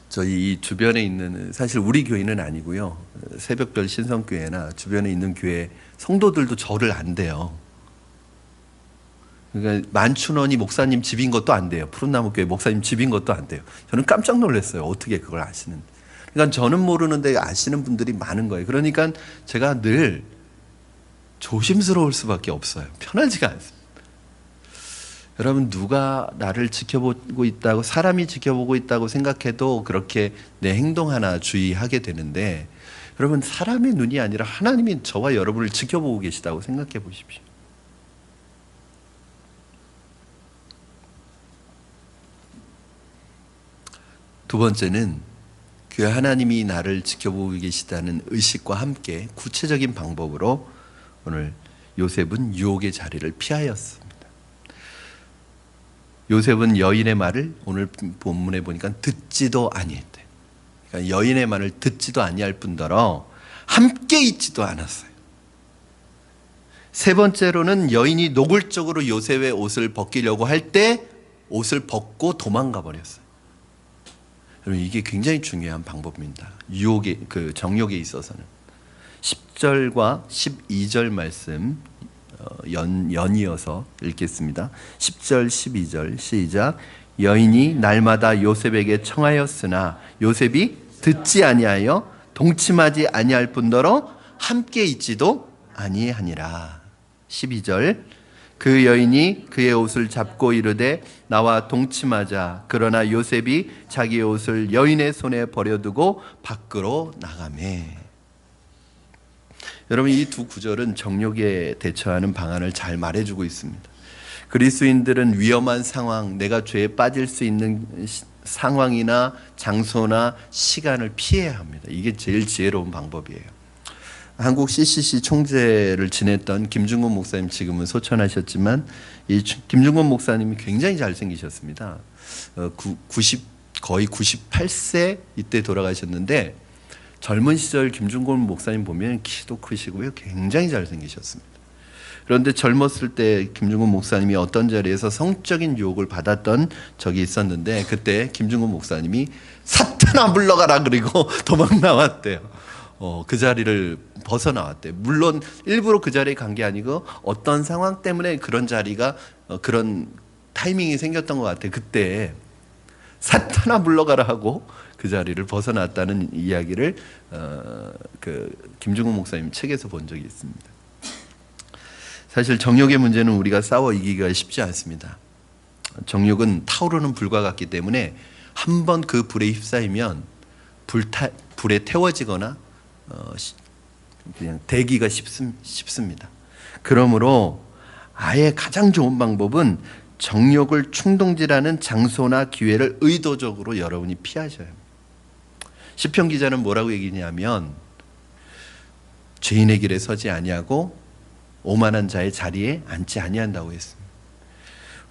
저희 이 주변에 있는, 사실 우리 교회는 아니고요, 새벽별 신성교회나 주변에 있는 교회 성도들도 저를 안 돼요. 그러니까 만춘원이 목사님 집인 것도 안 돼요. 푸른나무교회 목사님 집인 것도 안 돼요. 저는 깜짝 놀랐어요. 어떻게 그걸 아시는? 그러니까 저는 모르는데 아시는 분들이 많은 거예요. 그러니까 제가 늘 조심스러울 수밖에 없어요. 편하지가 않습니다. 여러분, 누가 나를 지켜보고 있다고, 사람이 지켜보고 있다고 생각해도 그렇게 내 행동 하나 주의하게 되는데, 여러분, 사람의 눈이 아니라 하나님이 저와 여러분을 지켜보고 계시다고 생각해 보십시오. 두 번째는 그 하나님이 나를 지켜보고 계시다는 의식과 함께 구체적인 방법으로 오늘 요셉은 유혹의 자리를 피하였습니다. 요셉은 여인의 말을 오늘 본문에 보니까 듣지도 아니했대. 그러니까 여인의 말을 듣지도 아니할 뿐더러 함께 있지도 않았어요. 세 번째로는 여인이 노골적으로 요셉의 옷을 벗기려고 할 때 옷을 벗고 도망가 버렸어요. 여러분, 이게 굉장히 중요한 방법입니다. 유혹의 그 정욕에 있어서는. 10절과 12절 말씀 연이어서 읽겠습니다. 10절 12절 시작. 여인이 날마다 요셉에게 청하였으나 요셉이 듣지 아니하여 동침하지 아니할 뿐더러 함께 있지도 아니하니라. 12절. 그 여인이 그의 옷을 잡고 이르되 나와 동침하자. 그러나 요셉이 자기의 옷을 여인의 손에 버려두고 밖으로 나가매. 여러분, 이 두 구절은 정욕에 대처하는 방안을 잘 말해주고 있습니다. 그리스도인들은 위험한 상황, 내가 죄에 빠질 수 있는 상황이나 장소나 시간을 피해야 합니다. 이게 제일 지혜로운 방법이에요. 한국 CCC 총재를 지냈던 김중곤 목사님, 지금은 소천하셨지만 이 김중곤 목사님이 굉장히 잘생기셨습니다. 거의 98세 이때 돌아가셨는데, 젊은 시절 김중곤 목사님 보면 키도 크시고요, 굉장히 잘생기셨습니다. 그런데 젊었을 때 김중곤 목사님이 어떤 자리에서 성적인 유혹을 받았던 적이 있었는데, 그때 김중곤 목사님이 사탄아 물러가라 그리고 도망 나왔대요. 그 자리를 벗어나왔대요. 물론 일부러 그 자리에 간 게 아니고 어떤 상황 때문에 그런 자리가 그런 타이밍이 생겼던 것 같아요. 그때 사탄아 물러가라 하고 그 자리를 벗어났다는 이야기를 그 김중곤 목사님 책에서 본 적이 있습니다. 사실 정욕의 문제는 우리가 싸워 이기기가 쉽지 않습니다. 정욕은 타오르는 불과 같기 때문에 한번 그 불에 휩싸이면 불에 태워지거나 그냥 되기가 쉽습니다. 그러므로 아예 가장 좋은 방법은 정욕을 충동질하는 장소나 기회를 의도적으로 여러분이 피하셔야 합니다. 시편 기자는 뭐라고 얘기냐면, 죄인의 길에 서지 아니하고 오만한 자의 자리에 앉지 아니한다고 했습니다.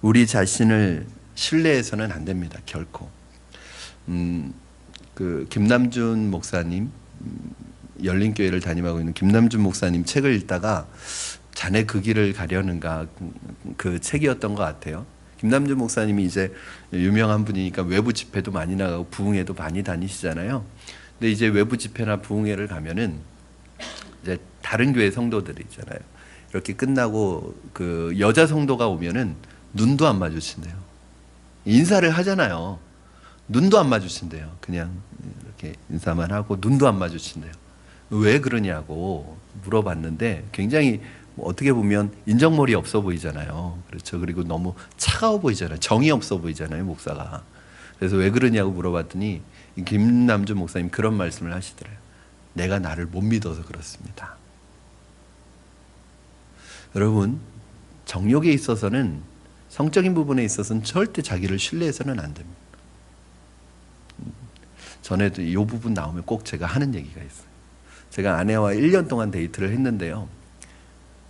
우리 자신을 신뢰해서는 안 됩니다, 결코. 그 김남준 목사님, 열린교회를 담임하고 있는 김남준 목사님 책을 읽다가 자네 그 길을 가려는가, 그 책이었던 것 같아요. 김남준 목사님이 이제 유명한 분이니까 외부 집회도 많이 나가고 부흥회도 많이 다니시잖아요. 근데 이제 외부 집회나 부흥회를 가면은 이제 다른 교회 성도들이 있잖아요. 이렇게 끝나고 그 여자 성도가 오면은 눈도 안 마주친대요. 인사를 하잖아요. 눈도 안 마주친대요. 그냥 이렇게 인사만 하고 눈도 안 마주친대요. 왜 그러냐고 물어봤는데, 굉장히 어떻게 보면 인정머리 없어 보이잖아요. 그렇죠. 그리고 너무 차가워 보이잖아요. 정이 없어 보이잖아요, 목사가. 그래서 왜 그러냐고 물어봤더니 김남준 목사님 그런 말씀을 하시더래요. 내가 나를 못 믿어서 그렇습니다. 여러분, 정욕에 있어서는, 성적인 부분에 있어서는 절대 자기를 신뢰해서는 안 됩니다. 전에도 이 부분 나오면 꼭 제가 하는 얘기가 있어요. 제가 아내와 1년 동안 데이트를 했는데요,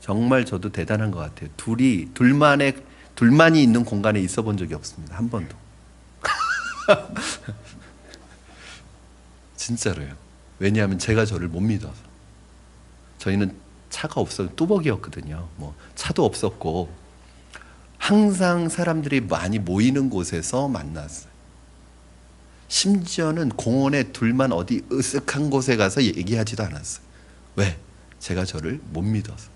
정말 저도 대단한 것 같아요. 둘만이 있는 공간에 있어 본 적이 없습니다. 한 번도. 진짜로요. 왜냐하면 제가 저를 못 믿어서. 저희는 차가 없어요. 뚜벅이었거든요. 뭐 차도 없었고 항상 사람들이 많이 모이는 곳에서 만났어요. 심지어는 공원에 둘만 어디 으슥한 곳에 가서 얘기하지도 않았어요. 왜? 제가 저를 못 믿어서.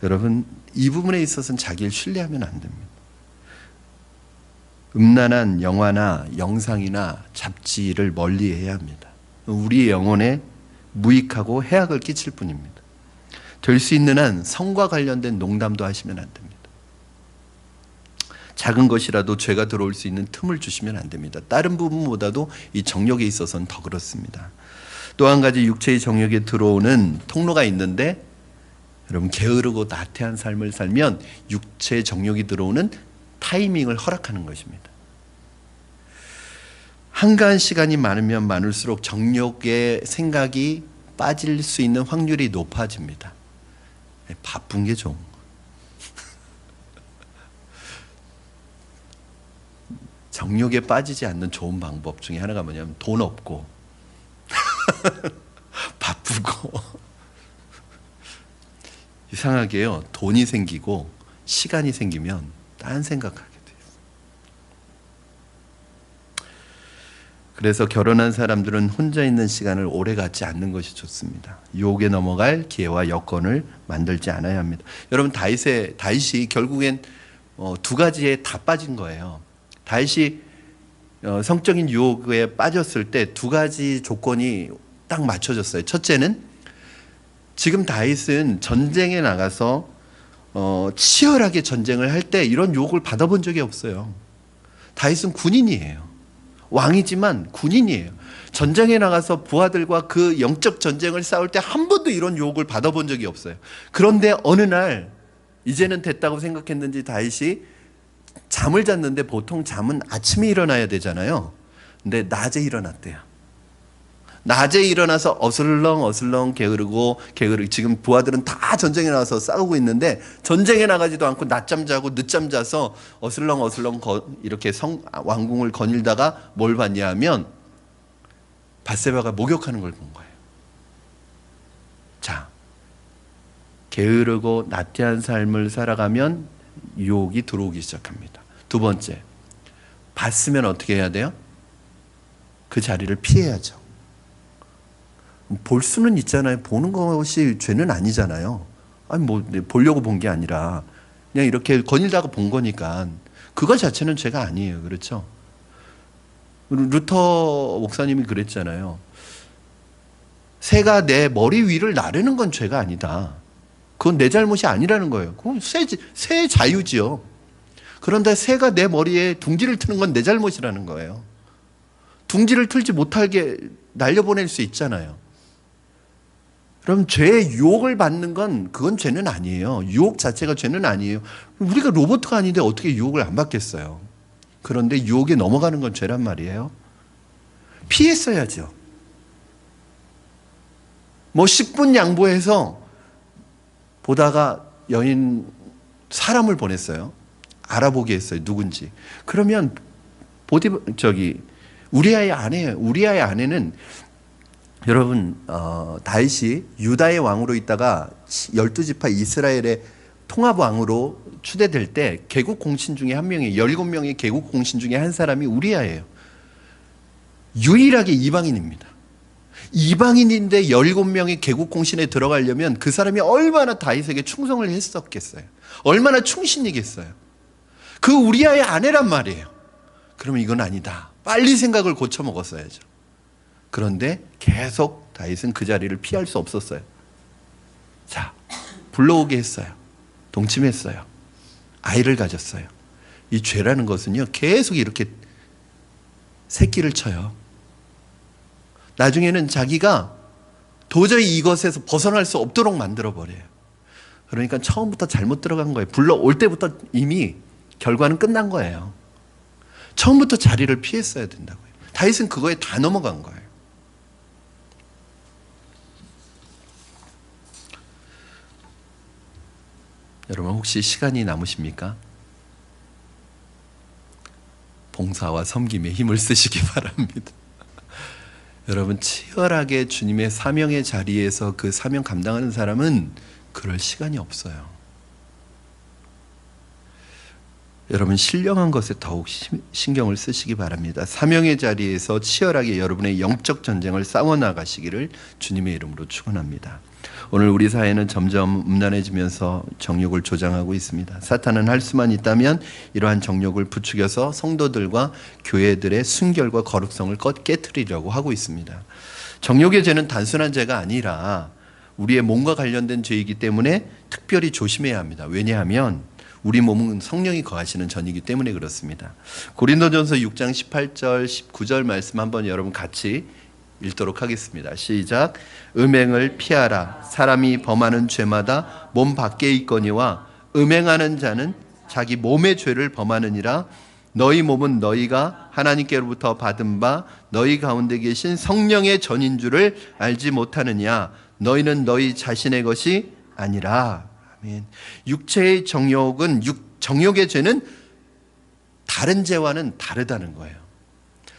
여러분, 이 부분에 있어서는 자기를 신뢰하면 안 됩니다. 음란한 영화나 영상이나 잡지를 멀리해야 합니다. 우리의 영혼에 무익하고 해악을 끼칠 뿐입니다. 될 수 있는 한 성과 관련된 농담도 하시면 안 됩니다. 작은 것이라도 죄가 들어올 수 있는 틈을 주시면 안 됩니다. 다른 부분보다도 이 정욕에 있어서는 더 그렇습니다. 또 한 가지 육체의 정욕에 들어오는 통로가 있는데, 여러분, 게으르고 나태한 삶을 살면 육체의 정욕이 들어오는 타이밍을 허락하는 것입니다. 한가한 시간이 많으면 많을수록 정욕의 생각이 빠질 수 있는 확률이 높아집니다. 바쁜 게 좋은 거. 정욕에 빠지지 않는 좋은 방법 중에 하나가 뭐냐면 돈 없고 바쁘고 이상하게요, 돈이 생기고 시간이 생기면 딴 생각하게 돼요. 그래서 결혼한 사람들은 혼자 있는 시간을 오래 갖지 않는 것이 좋습니다. 유혹에 넘어갈 기회와 여건을 만들지 않아야 합니다. 여러분, 다윗이 결국엔 두 가지에 다 빠진 거예요. 다윗이 성적인 유혹에 빠졌을 때 두 가지 조건이 딱 맞춰졌어요. 첫째는, 지금 다윗은 전쟁에 나가서 치열하게 전쟁을 할 때 이런 유혹을 받아본 적이 없어요. 다윗은 군인이에요. 왕이지만 군인이에요. 전쟁에 나가서 부하들과 그 영적 전쟁을 싸울 때 한 번도 이런 유혹을 받아본 적이 없어요. 그런데 어느 날 이제는 됐다고 생각했는지 다윗이 잠을 잤는데 보통 잠은 아침에 일어나야 되잖아요. 근데 낮에 일어났대요. 낮에 일어나서 어슬렁 게으르고 지금 부하들은 다 전쟁에 나가서 싸우고 있는데 전쟁에 나가지도 않고 낮잠 자고 늦잠 자서 어슬렁 이렇게 왕궁을 거닐다가 뭘 봤냐 하면 밧세바가 목욕하는 걸 본 거예요. 자, 게으르고 나태한 삶을 살아가면 유혹이 들어오기 시작합니다. 두 번째, 봤으면 어떻게 해야 돼요? 그 자리를 피해야죠. 볼 수는 있잖아요. 보는 것이 죄는 아니잖아요. 아니 뭐 보려고 본 게 아니라 그냥 이렇게 거닐다가 본 거니까 그거 자체는 죄가 아니에요. 그렇죠? 루터 목사님이 그랬잖아요. 새가 내 머리 위를 나르는 건 죄가 아니다. 그건 내 잘못이 아니라는 거예요. 그건 새의 자유지요. 그런데 새가 내 머리에 둥지를 트는 건 내 잘못이라는 거예요. 둥지를 틀지 못하게 날려보낼 수 있잖아요. 그럼 죄의 유혹을 받는 건 그건 죄는 아니에요. 유혹 자체가 죄는 아니에요. 우리가 로봇가 아닌데 어떻게 유혹을 안 받겠어요. 그런데 유혹에 넘어가는 건 죄란 말이에요. 피했어야죠. 뭐 10분 양보해서 보다가 여인 사람을 보냈어요. 알아보게 했어요. 누군지. 그러면 우리아의 아내예요. 우리아의 아내는 여러분 다윗이 유다의 왕으로 있다가 12지파 이스라엘의 통합왕으로 추대될 때 개국 공신 중에 한 명이 17명의 개국 공신 중에 한 사람이 우리아예요. 유일하게 이방인입니다. 이방인인데 17명의 개국 공신에 들어가려면 그 사람이 얼마나 다윗에게 충성을 했었겠어요. 얼마나 충신이겠어요. 그 우리아의 아내란 말이에요. 그러면 이건 아니다. 빨리 생각을 고쳐 먹었어야죠. 그런데 계속 다윗은 그 자리를 피할 수 없었어요. 자, 불러오게 했어요. 동침했어요. 아이를 가졌어요. 이 죄라는 것은요, 계속 이렇게 새끼를 쳐요. 나중에는 자기가 도저히 이것에서 벗어날 수 없도록 만들어버려요. 그러니까 처음부터 잘못 들어간 거예요. 불러올 때부터 이미 결과는 끝난 거예요. 처음부터 자리를 피했어야 된다고요. 다윗은 그거에 다 넘어간 거예요. 여러분 혹시 시간이 남으십니까? 봉사와 섬김에 힘을 쓰시기 바랍니다. 여러분 치열하게 주님의 사명의 자리에서 그 사명 감당하는 사람은 그럴 시간이 없어요. 여러분 신령한 것에 더욱 신경을 쓰시기 바랍니다. 사명의 자리에서 치열하게 여러분의 영적 전쟁을 싸워나가시기를 주님의 이름으로 축원합니다. 오늘 우리 사회는 점점 음란해지면서 정욕을 조장하고 있습니다. 사탄은 할 수만 있다면 이러한 정욕을 부추겨서 성도들과 교회들의 순결과 거룩성을 깨트리려고 하고 있습니다. 정욕의 죄는 단순한 죄가 아니라 우리의 몸과 관련된 죄이기 때문에 특별히 조심해야 합니다. 왜냐하면 우리 몸은 성령이 거하시는 전이기 때문에 그렇습니다. 고린도전서 6장 18절 19절 말씀 한번 여러분 같이 읽도록 하겠습니다. 시작. 음행을 피하라. 사람이 범하는 죄마다 몸 밖에 있거니와 음행하는 자는 자기 몸의 죄를 범하느니라. 너희 몸은 너희가 하나님께로부터 받은 바 너희 가운데 계신 성령의 전인 줄을 알지 못하느냐. 너희는 너희 자신의 것이 아니라. 아멘. 육체의 정욕은 정욕의 죄는 다른 죄와는 다르다는 거예요.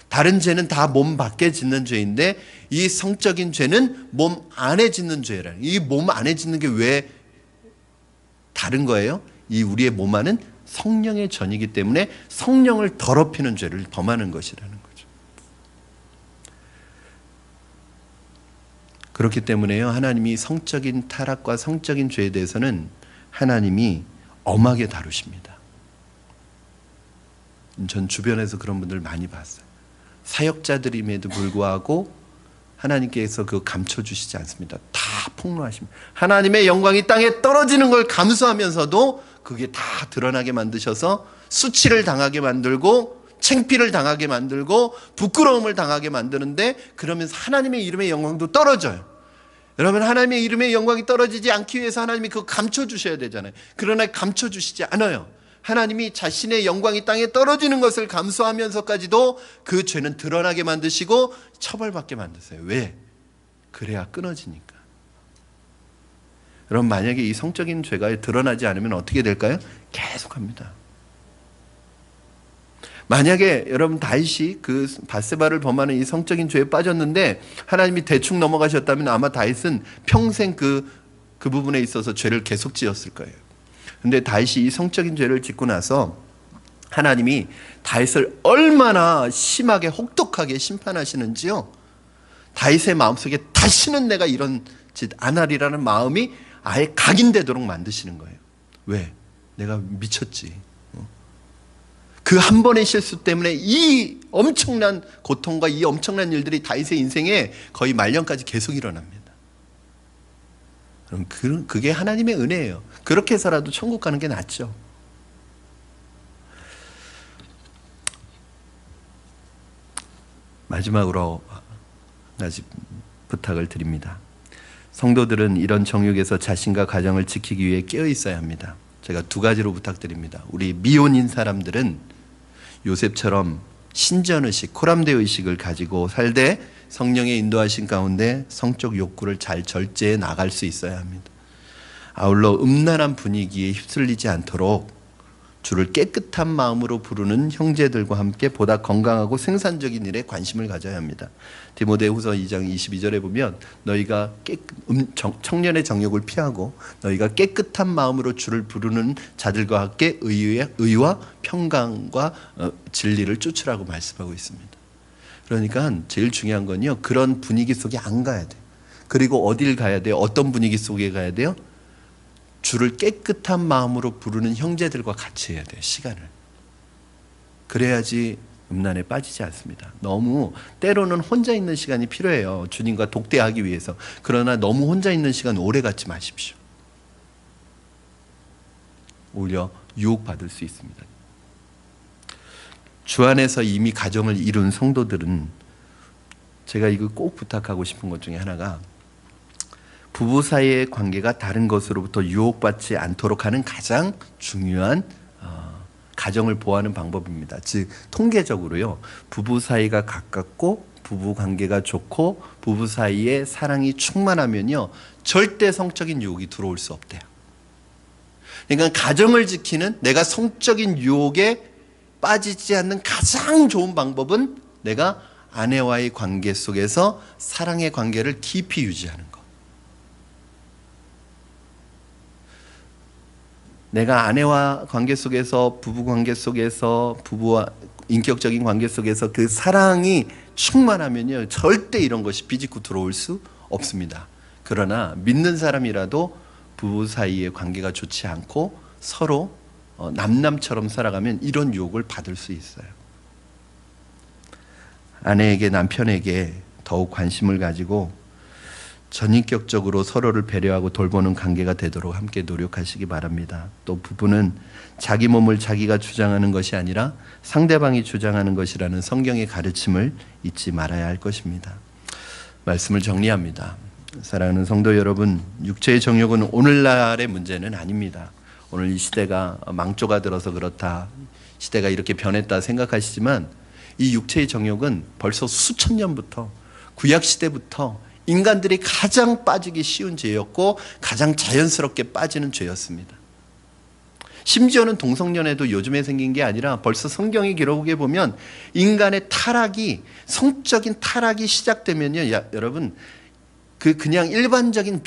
다른 죄는 다 몸 밖에 짓는 죄인데 이 성적인 죄는 몸 안에 짓는 죄라는. 이 몸 안에 짓는 게 왜 다른 거예요? 이 우리의 몸 안은 성령의 전이기 때문에 성령을 더럽히는 죄를 범하는 것이라는 거죠. 그렇기 때문에요, 하나님이 성적인 타락과 성적인 죄에 대해서는 하나님이 엄하게 다루십니다. 전 주변에서 그런 분들 많이 봤어요. 사역자들임에도 불구하고 하나님께서 그거 감춰주시지 않습니다. 다 폭로하십니다. 하나님의 영광이 땅에 떨어지는 걸 감수하면서도 그게 다 드러나게 만드셔서 수치를 당하게 만들고 창피를 당하게 만들고 부끄러움을 당하게 만드는데 그러면서 하나님의 이름의 영광도 떨어져요. 여러분, 하나님의 이름의 영광이 떨어지지 않기 위해서 하나님이 그거 감춰주셔야 되잖아요. 그러나 감춰주시지 않아요. 하나님이 자신의 영광이 땅에 떨어지는 것을 감수하면서까지도 그 죄는 드러나게 만드시고 처벌받게 만드세요. 왜? 그래야 끊어지니까. 여러분, 만약에 이 성적인 죄가 드러나지 않으면 어떻게 될까요? 계속합니다. 만약에 여러분 다윗이 그 밧세바를 범하는 이 성적인 죄에 빠졌는데 하나님이 대충 넘어가셨다면 아마 다윗은 평생 그 부분에 있어서 죄를 계속 지었을 거예요. 근데 다윗이 이 성적인 죄를 짓고 나서 하나님이 다윗을 얼마나 심하게 혹독하게 심판하시는지요. 다윗의 마음속에 다시는 내가 이런 짓 안 하리라는 마음이 아예 각인되도록 만드시는 거예요. 왜? 내가 미쳤지. 그 한 번의 실수 때문에 이 엄청난 고통과 이 엄청난 일들이 다윗의 인생에 거의 말년까지 계속 일어납니다. 그럼 그게 하나님의 은혜예요. 그렇게 해서라도 천국 가는 게 낫죠. 마지막으로 한 가지 부탁을 드립니다. 성도들은 이런 정욕에서 자신과 가정을 지키기 위해 깨어 있어야 합니다. 제가 두 가지로 부탁드립니다. 우리 미혼인 사람들은 요셉처럼 신전의식, 코람대 의식을 가지고 살되 성령의 인도하신 가운데 성적 욕구를 잘 절제해 나갈 수 있어야 합니다. 아울러 음란한 분위기에 휩쓸리지 않도록 주를 깨끗한 마음으로 부르는 형제들과 함께 보다 건강하고 생산적인 일에 관심을 가져야 합니다. 디모데후서 2장 22절에 보면 너희가 청년의 정욕을 피하고 너희가 깨끗한 마음으로 주를 부르는 자들과 함께 의와 평강과 진리를 쫓으라고 말씀하고 있습니다. 그러니까 제일 중요한 건요, 그런 분위기 속에 안 가야 돼요. 그리고 어딜 가야 돼요? 어떤 분위기 속에 가야 돼요? 주를 깨끗한 마음으로 부르는 형제들과 같이 해야 돼요. 시간을. 그래야지 음란에 빠지지 않습니다. 너무 때로는 혼자 있는 시간이 필요해요. 주님과 독대하기 위해서. 그러나 너무 혼자 있는 시간 오래 갖지 마십시오. 오히려 유혹받을 수 있습니다. 주 안에서 이미 가정을 이룬 성도들은 제가 이거 꼭 부탁하고 싶은 것 중에 하나가 부부 사이의 관계가 다른 것으로부터 유혹받지 않도록 하는 가장 중요한 가정을 보호하는 방법입니다. 즉 통계적으로요, 부부 사이가 가깝고 부부 관계가 좋고 부부 사이에 사랑이 충만하면요 절대 성적인 유혹이 들어올 수 없대요. 그러니까 가정을 지키는, 내가 성적인 유혹에 빠지지 않는 가장 좋은 방법은 내가 아내와의 관계 속에서 사랑의 관계를 깊이 유지하는 것. 내가 아내와 관계 속에서, 부부 관계 속에서, 부부와 인격적인 관계 속에서 그 사랑이 충만하면요 절대 이런 것이 비집고 들어올 수 없습니다. 그러나 믿는 사람이라도 부부 사이의 관계가 좋지 않고 서로 남남처럼 살아가면 이런 유혹을 받을 수 있어요. 아내에게, 남편에게 더욱 관심을 가지고 전인격적으로 서로를 배려하고 돌보는 관계가 되도록 함께 노력하시기 바랍니다. 또 부부는 자기 몸을 자기가 주장하는 것이 아니라 상대방이 주장하는 것이라는 성경의 가르침을 잊지 말아야 할 것입니다. 말씀을 정리합니다. 사랑하는 성도 여러분, 육체의 정욕은 오늘날의 문제는 아닙니다. 오늘 이 시대가 망조가 들어서 그렇다, 시대가 이렇게 변했다 생각하시지만 이 육체의 정욕은 벌써 수천 년부터, 구약시대부터 인간들이 가장 빠지기 쉬운 죄였고 가장 자연스럽게 빠지는 죄였습니다. 심지어는 동성연애도 요즘에 생긴 게 아니라 벌써 성경의 기록에 보면 인간의 타락이, 성적인 타락이 시작되면요, 여러분 그냥 일반적인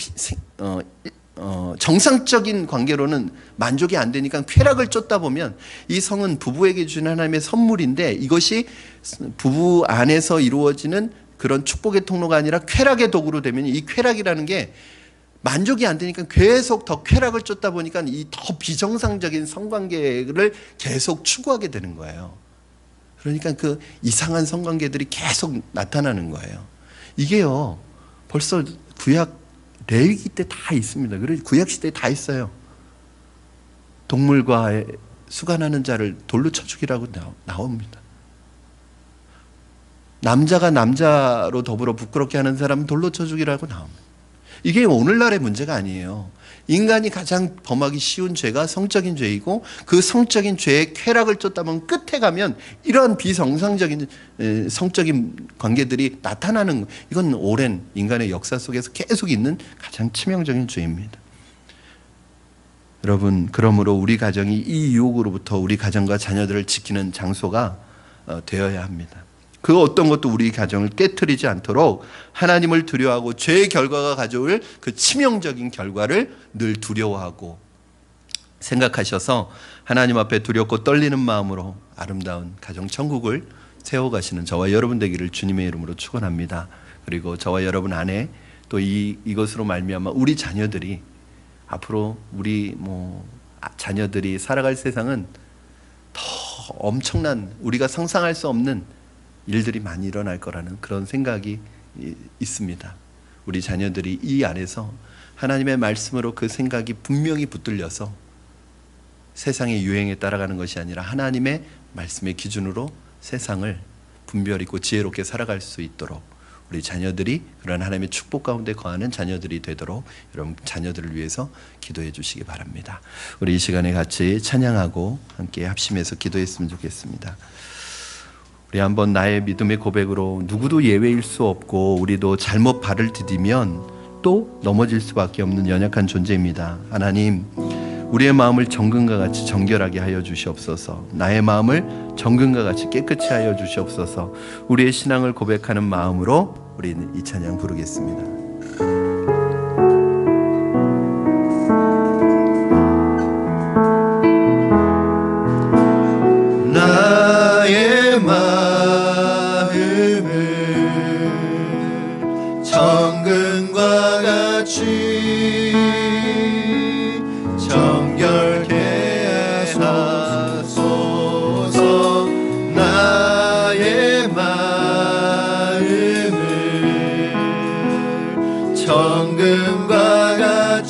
정상적인 관계로는 만족이 안 되니까 쾌락을 쫓다 보면, 이 성은 부부에게 주는 하나님의 선물인데 이것이 부부 안에서 이루어지는 그런 축복의 통로가 아니라 쾌락의 도구로 되면 이 쾌락이라는 게 만족이 안 되니까 계속 더 쾌락을 쫓다 보니까 이 더 비정상적인 성관계를 계속 추구하게 되는 거예요. 그러니까 그 이상한 성관계들이 계속 나타나는 거예요. 이게요 벌써 구약 레위기 때 다 있습니다. 그래서 구약 시대에 다 있어요. 동물과 수간하는 자를 돌로 쳐 죽이라고 나옵니다. 남자가 남자로 더불어 부끄럽게 하는 사람은 돌로 쳐 죽이라고 나옵니다. 이게 오늘날의 문제가 아니에요. 인간이 가장 범하기 쉬운 죄가 성적인 죄이고 그 성적인 죄의 쾌락을 쫓다면 끝에 가면 이러한 비정상적인 성적인 관계들이 나타나는, 이건 오랜 인간의 역사 속에서 계속 있는 가장 치명적인 죄입니다. 여러분, 그러므로 우리 가정이 이 유혹으로부터 우리 가정과 자녀들을 지키는 장소가 되어야 합니다. 그 어떤 것도 우리 가정을 깨트리지 않도록 하나님을 두려워하고 죄의 결과가 가져올 그 치명적인 결과를 늘 두려워하고 생각하셔서 하나님 앞에 두렵고 떨리는 마음으로 아름다운 가정 천국을 세워가시는 저와 여러분 되기를 주님의 이름으로 축원합니다. 그리고 저와 여러분 안에 또 이것으로 말미암아 우리 자녀들이 앞으로 우리 자녀들이 살아갈 세상은 더 엄청난, 우리가 상상할 수 없는 일들이 많이 일어날 거라는 그런 생각이 있습니다. 우리 자녀들이 이 안에서 하나님의 말씀으로 그 생각이 분명히 붙들려서 세상의 유행에 따라가는 것이 아니라 하나님의 말씀의 기준으로 세상을 분별 있고 지혜롭게 살아갈 수 있도록 우리 자녀들이 그런 하나님의 축복 가운데 거하는 자녀들이 되도록 여러분 자녀들을 위해서 기도해 주시기 바랍니다. 우리 이 시간에 같이 찬양하고 함께 합심해서 기도했으면 좋겠습니다. 우리 한번 나의 믿음의 고백으로, 누구도 예외일 수 없고 우리도 잘못 발을 디디면 또 넘어질 수밖에 없는 연약한 존재입니다. 하나님, 우리의 마음을 정금과 같이 정결하게 하여 주시옵소서. 나의 마음을 정금과 같이 깨끗이 하여 주시옵소서. 우리의 신앙을 고백하는 마음으로 우리는 이 찬양 부르겠습니다. 나의 마음을 정금과 같이 정결케 하소서. 나의 마음을 정금과 같이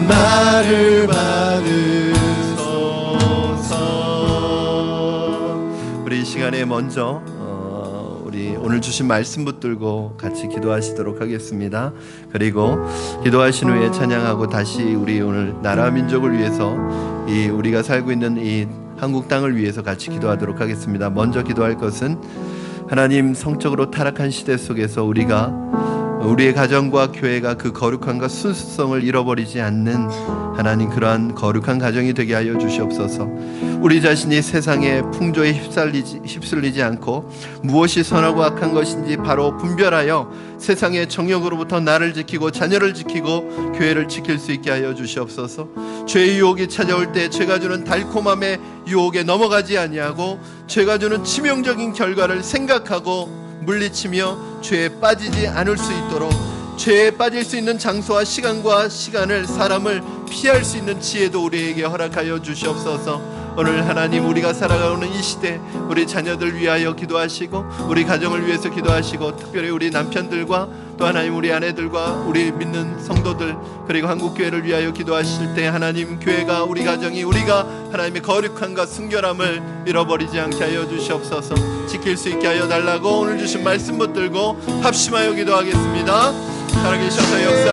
나를 받으소서. 우리 이 시간에 때에 먼저 우리 오늘 주신 말씀 붙들고 같이 기도하시도록 하겠습니다. 그리고 기도하신 후에 찬양하고 다시 우리 오늘 나라 민족을 위해서 이 우리가 살고 있는 이 한국 땅을 위해서 같이 기도하도록 하겠습니다. 먼저 기도할 것은 하나님, 성적으로 타락한 시대 속에서 우리의 가정과 교회가 그 거룩함과 순수성을 잃어버리지 않는 하나님, 그러한 거룩한 가정이 되게 하여 주시옵소서. 우리 자신이 세상의 풍조에 휩쓸리지 않고 무엇이 선하고 악한 것인지 바로 분별하여 세상의 정욕으로부터 나를 지키고 자녀를 지키고 교회를 지킬 수 있게 하여 주시옵소서. 죄의 유혹이 찾아올 때 죄가 주는 달콤함의 유혹에 넘어가지 아니하고 죄가 주는 치명적인 결과를 생각하고 물리치며 죄에 빠지지 않을 수 있도록, 죄에 빠질 수 있는 장소와 시간을 사람을 피할 수 있는 지혜도 우리에게 허락하여 주시옵소서. 오늘 하나님, 우리가 살아가는 이 시대 우리 자녀들 위하여 기도하시고 우리 가정을 위해서 기도하시고 특별히 우리 남편들과 또 하나님 우리 아내들과 우리 믿는 성도들 그리고 한국교회를 위하여 기도하실 때 하나님, 교회가 우리 가정이 우리가 하나님의 거룩함과 순결함을 잃어버리지 않게 하여 주시옵소서. 지킬 수 있게 하여 달라고 오늘 주신 말씀 붙들고 합심하여 기도하겠습니다. 살아계셔서 역사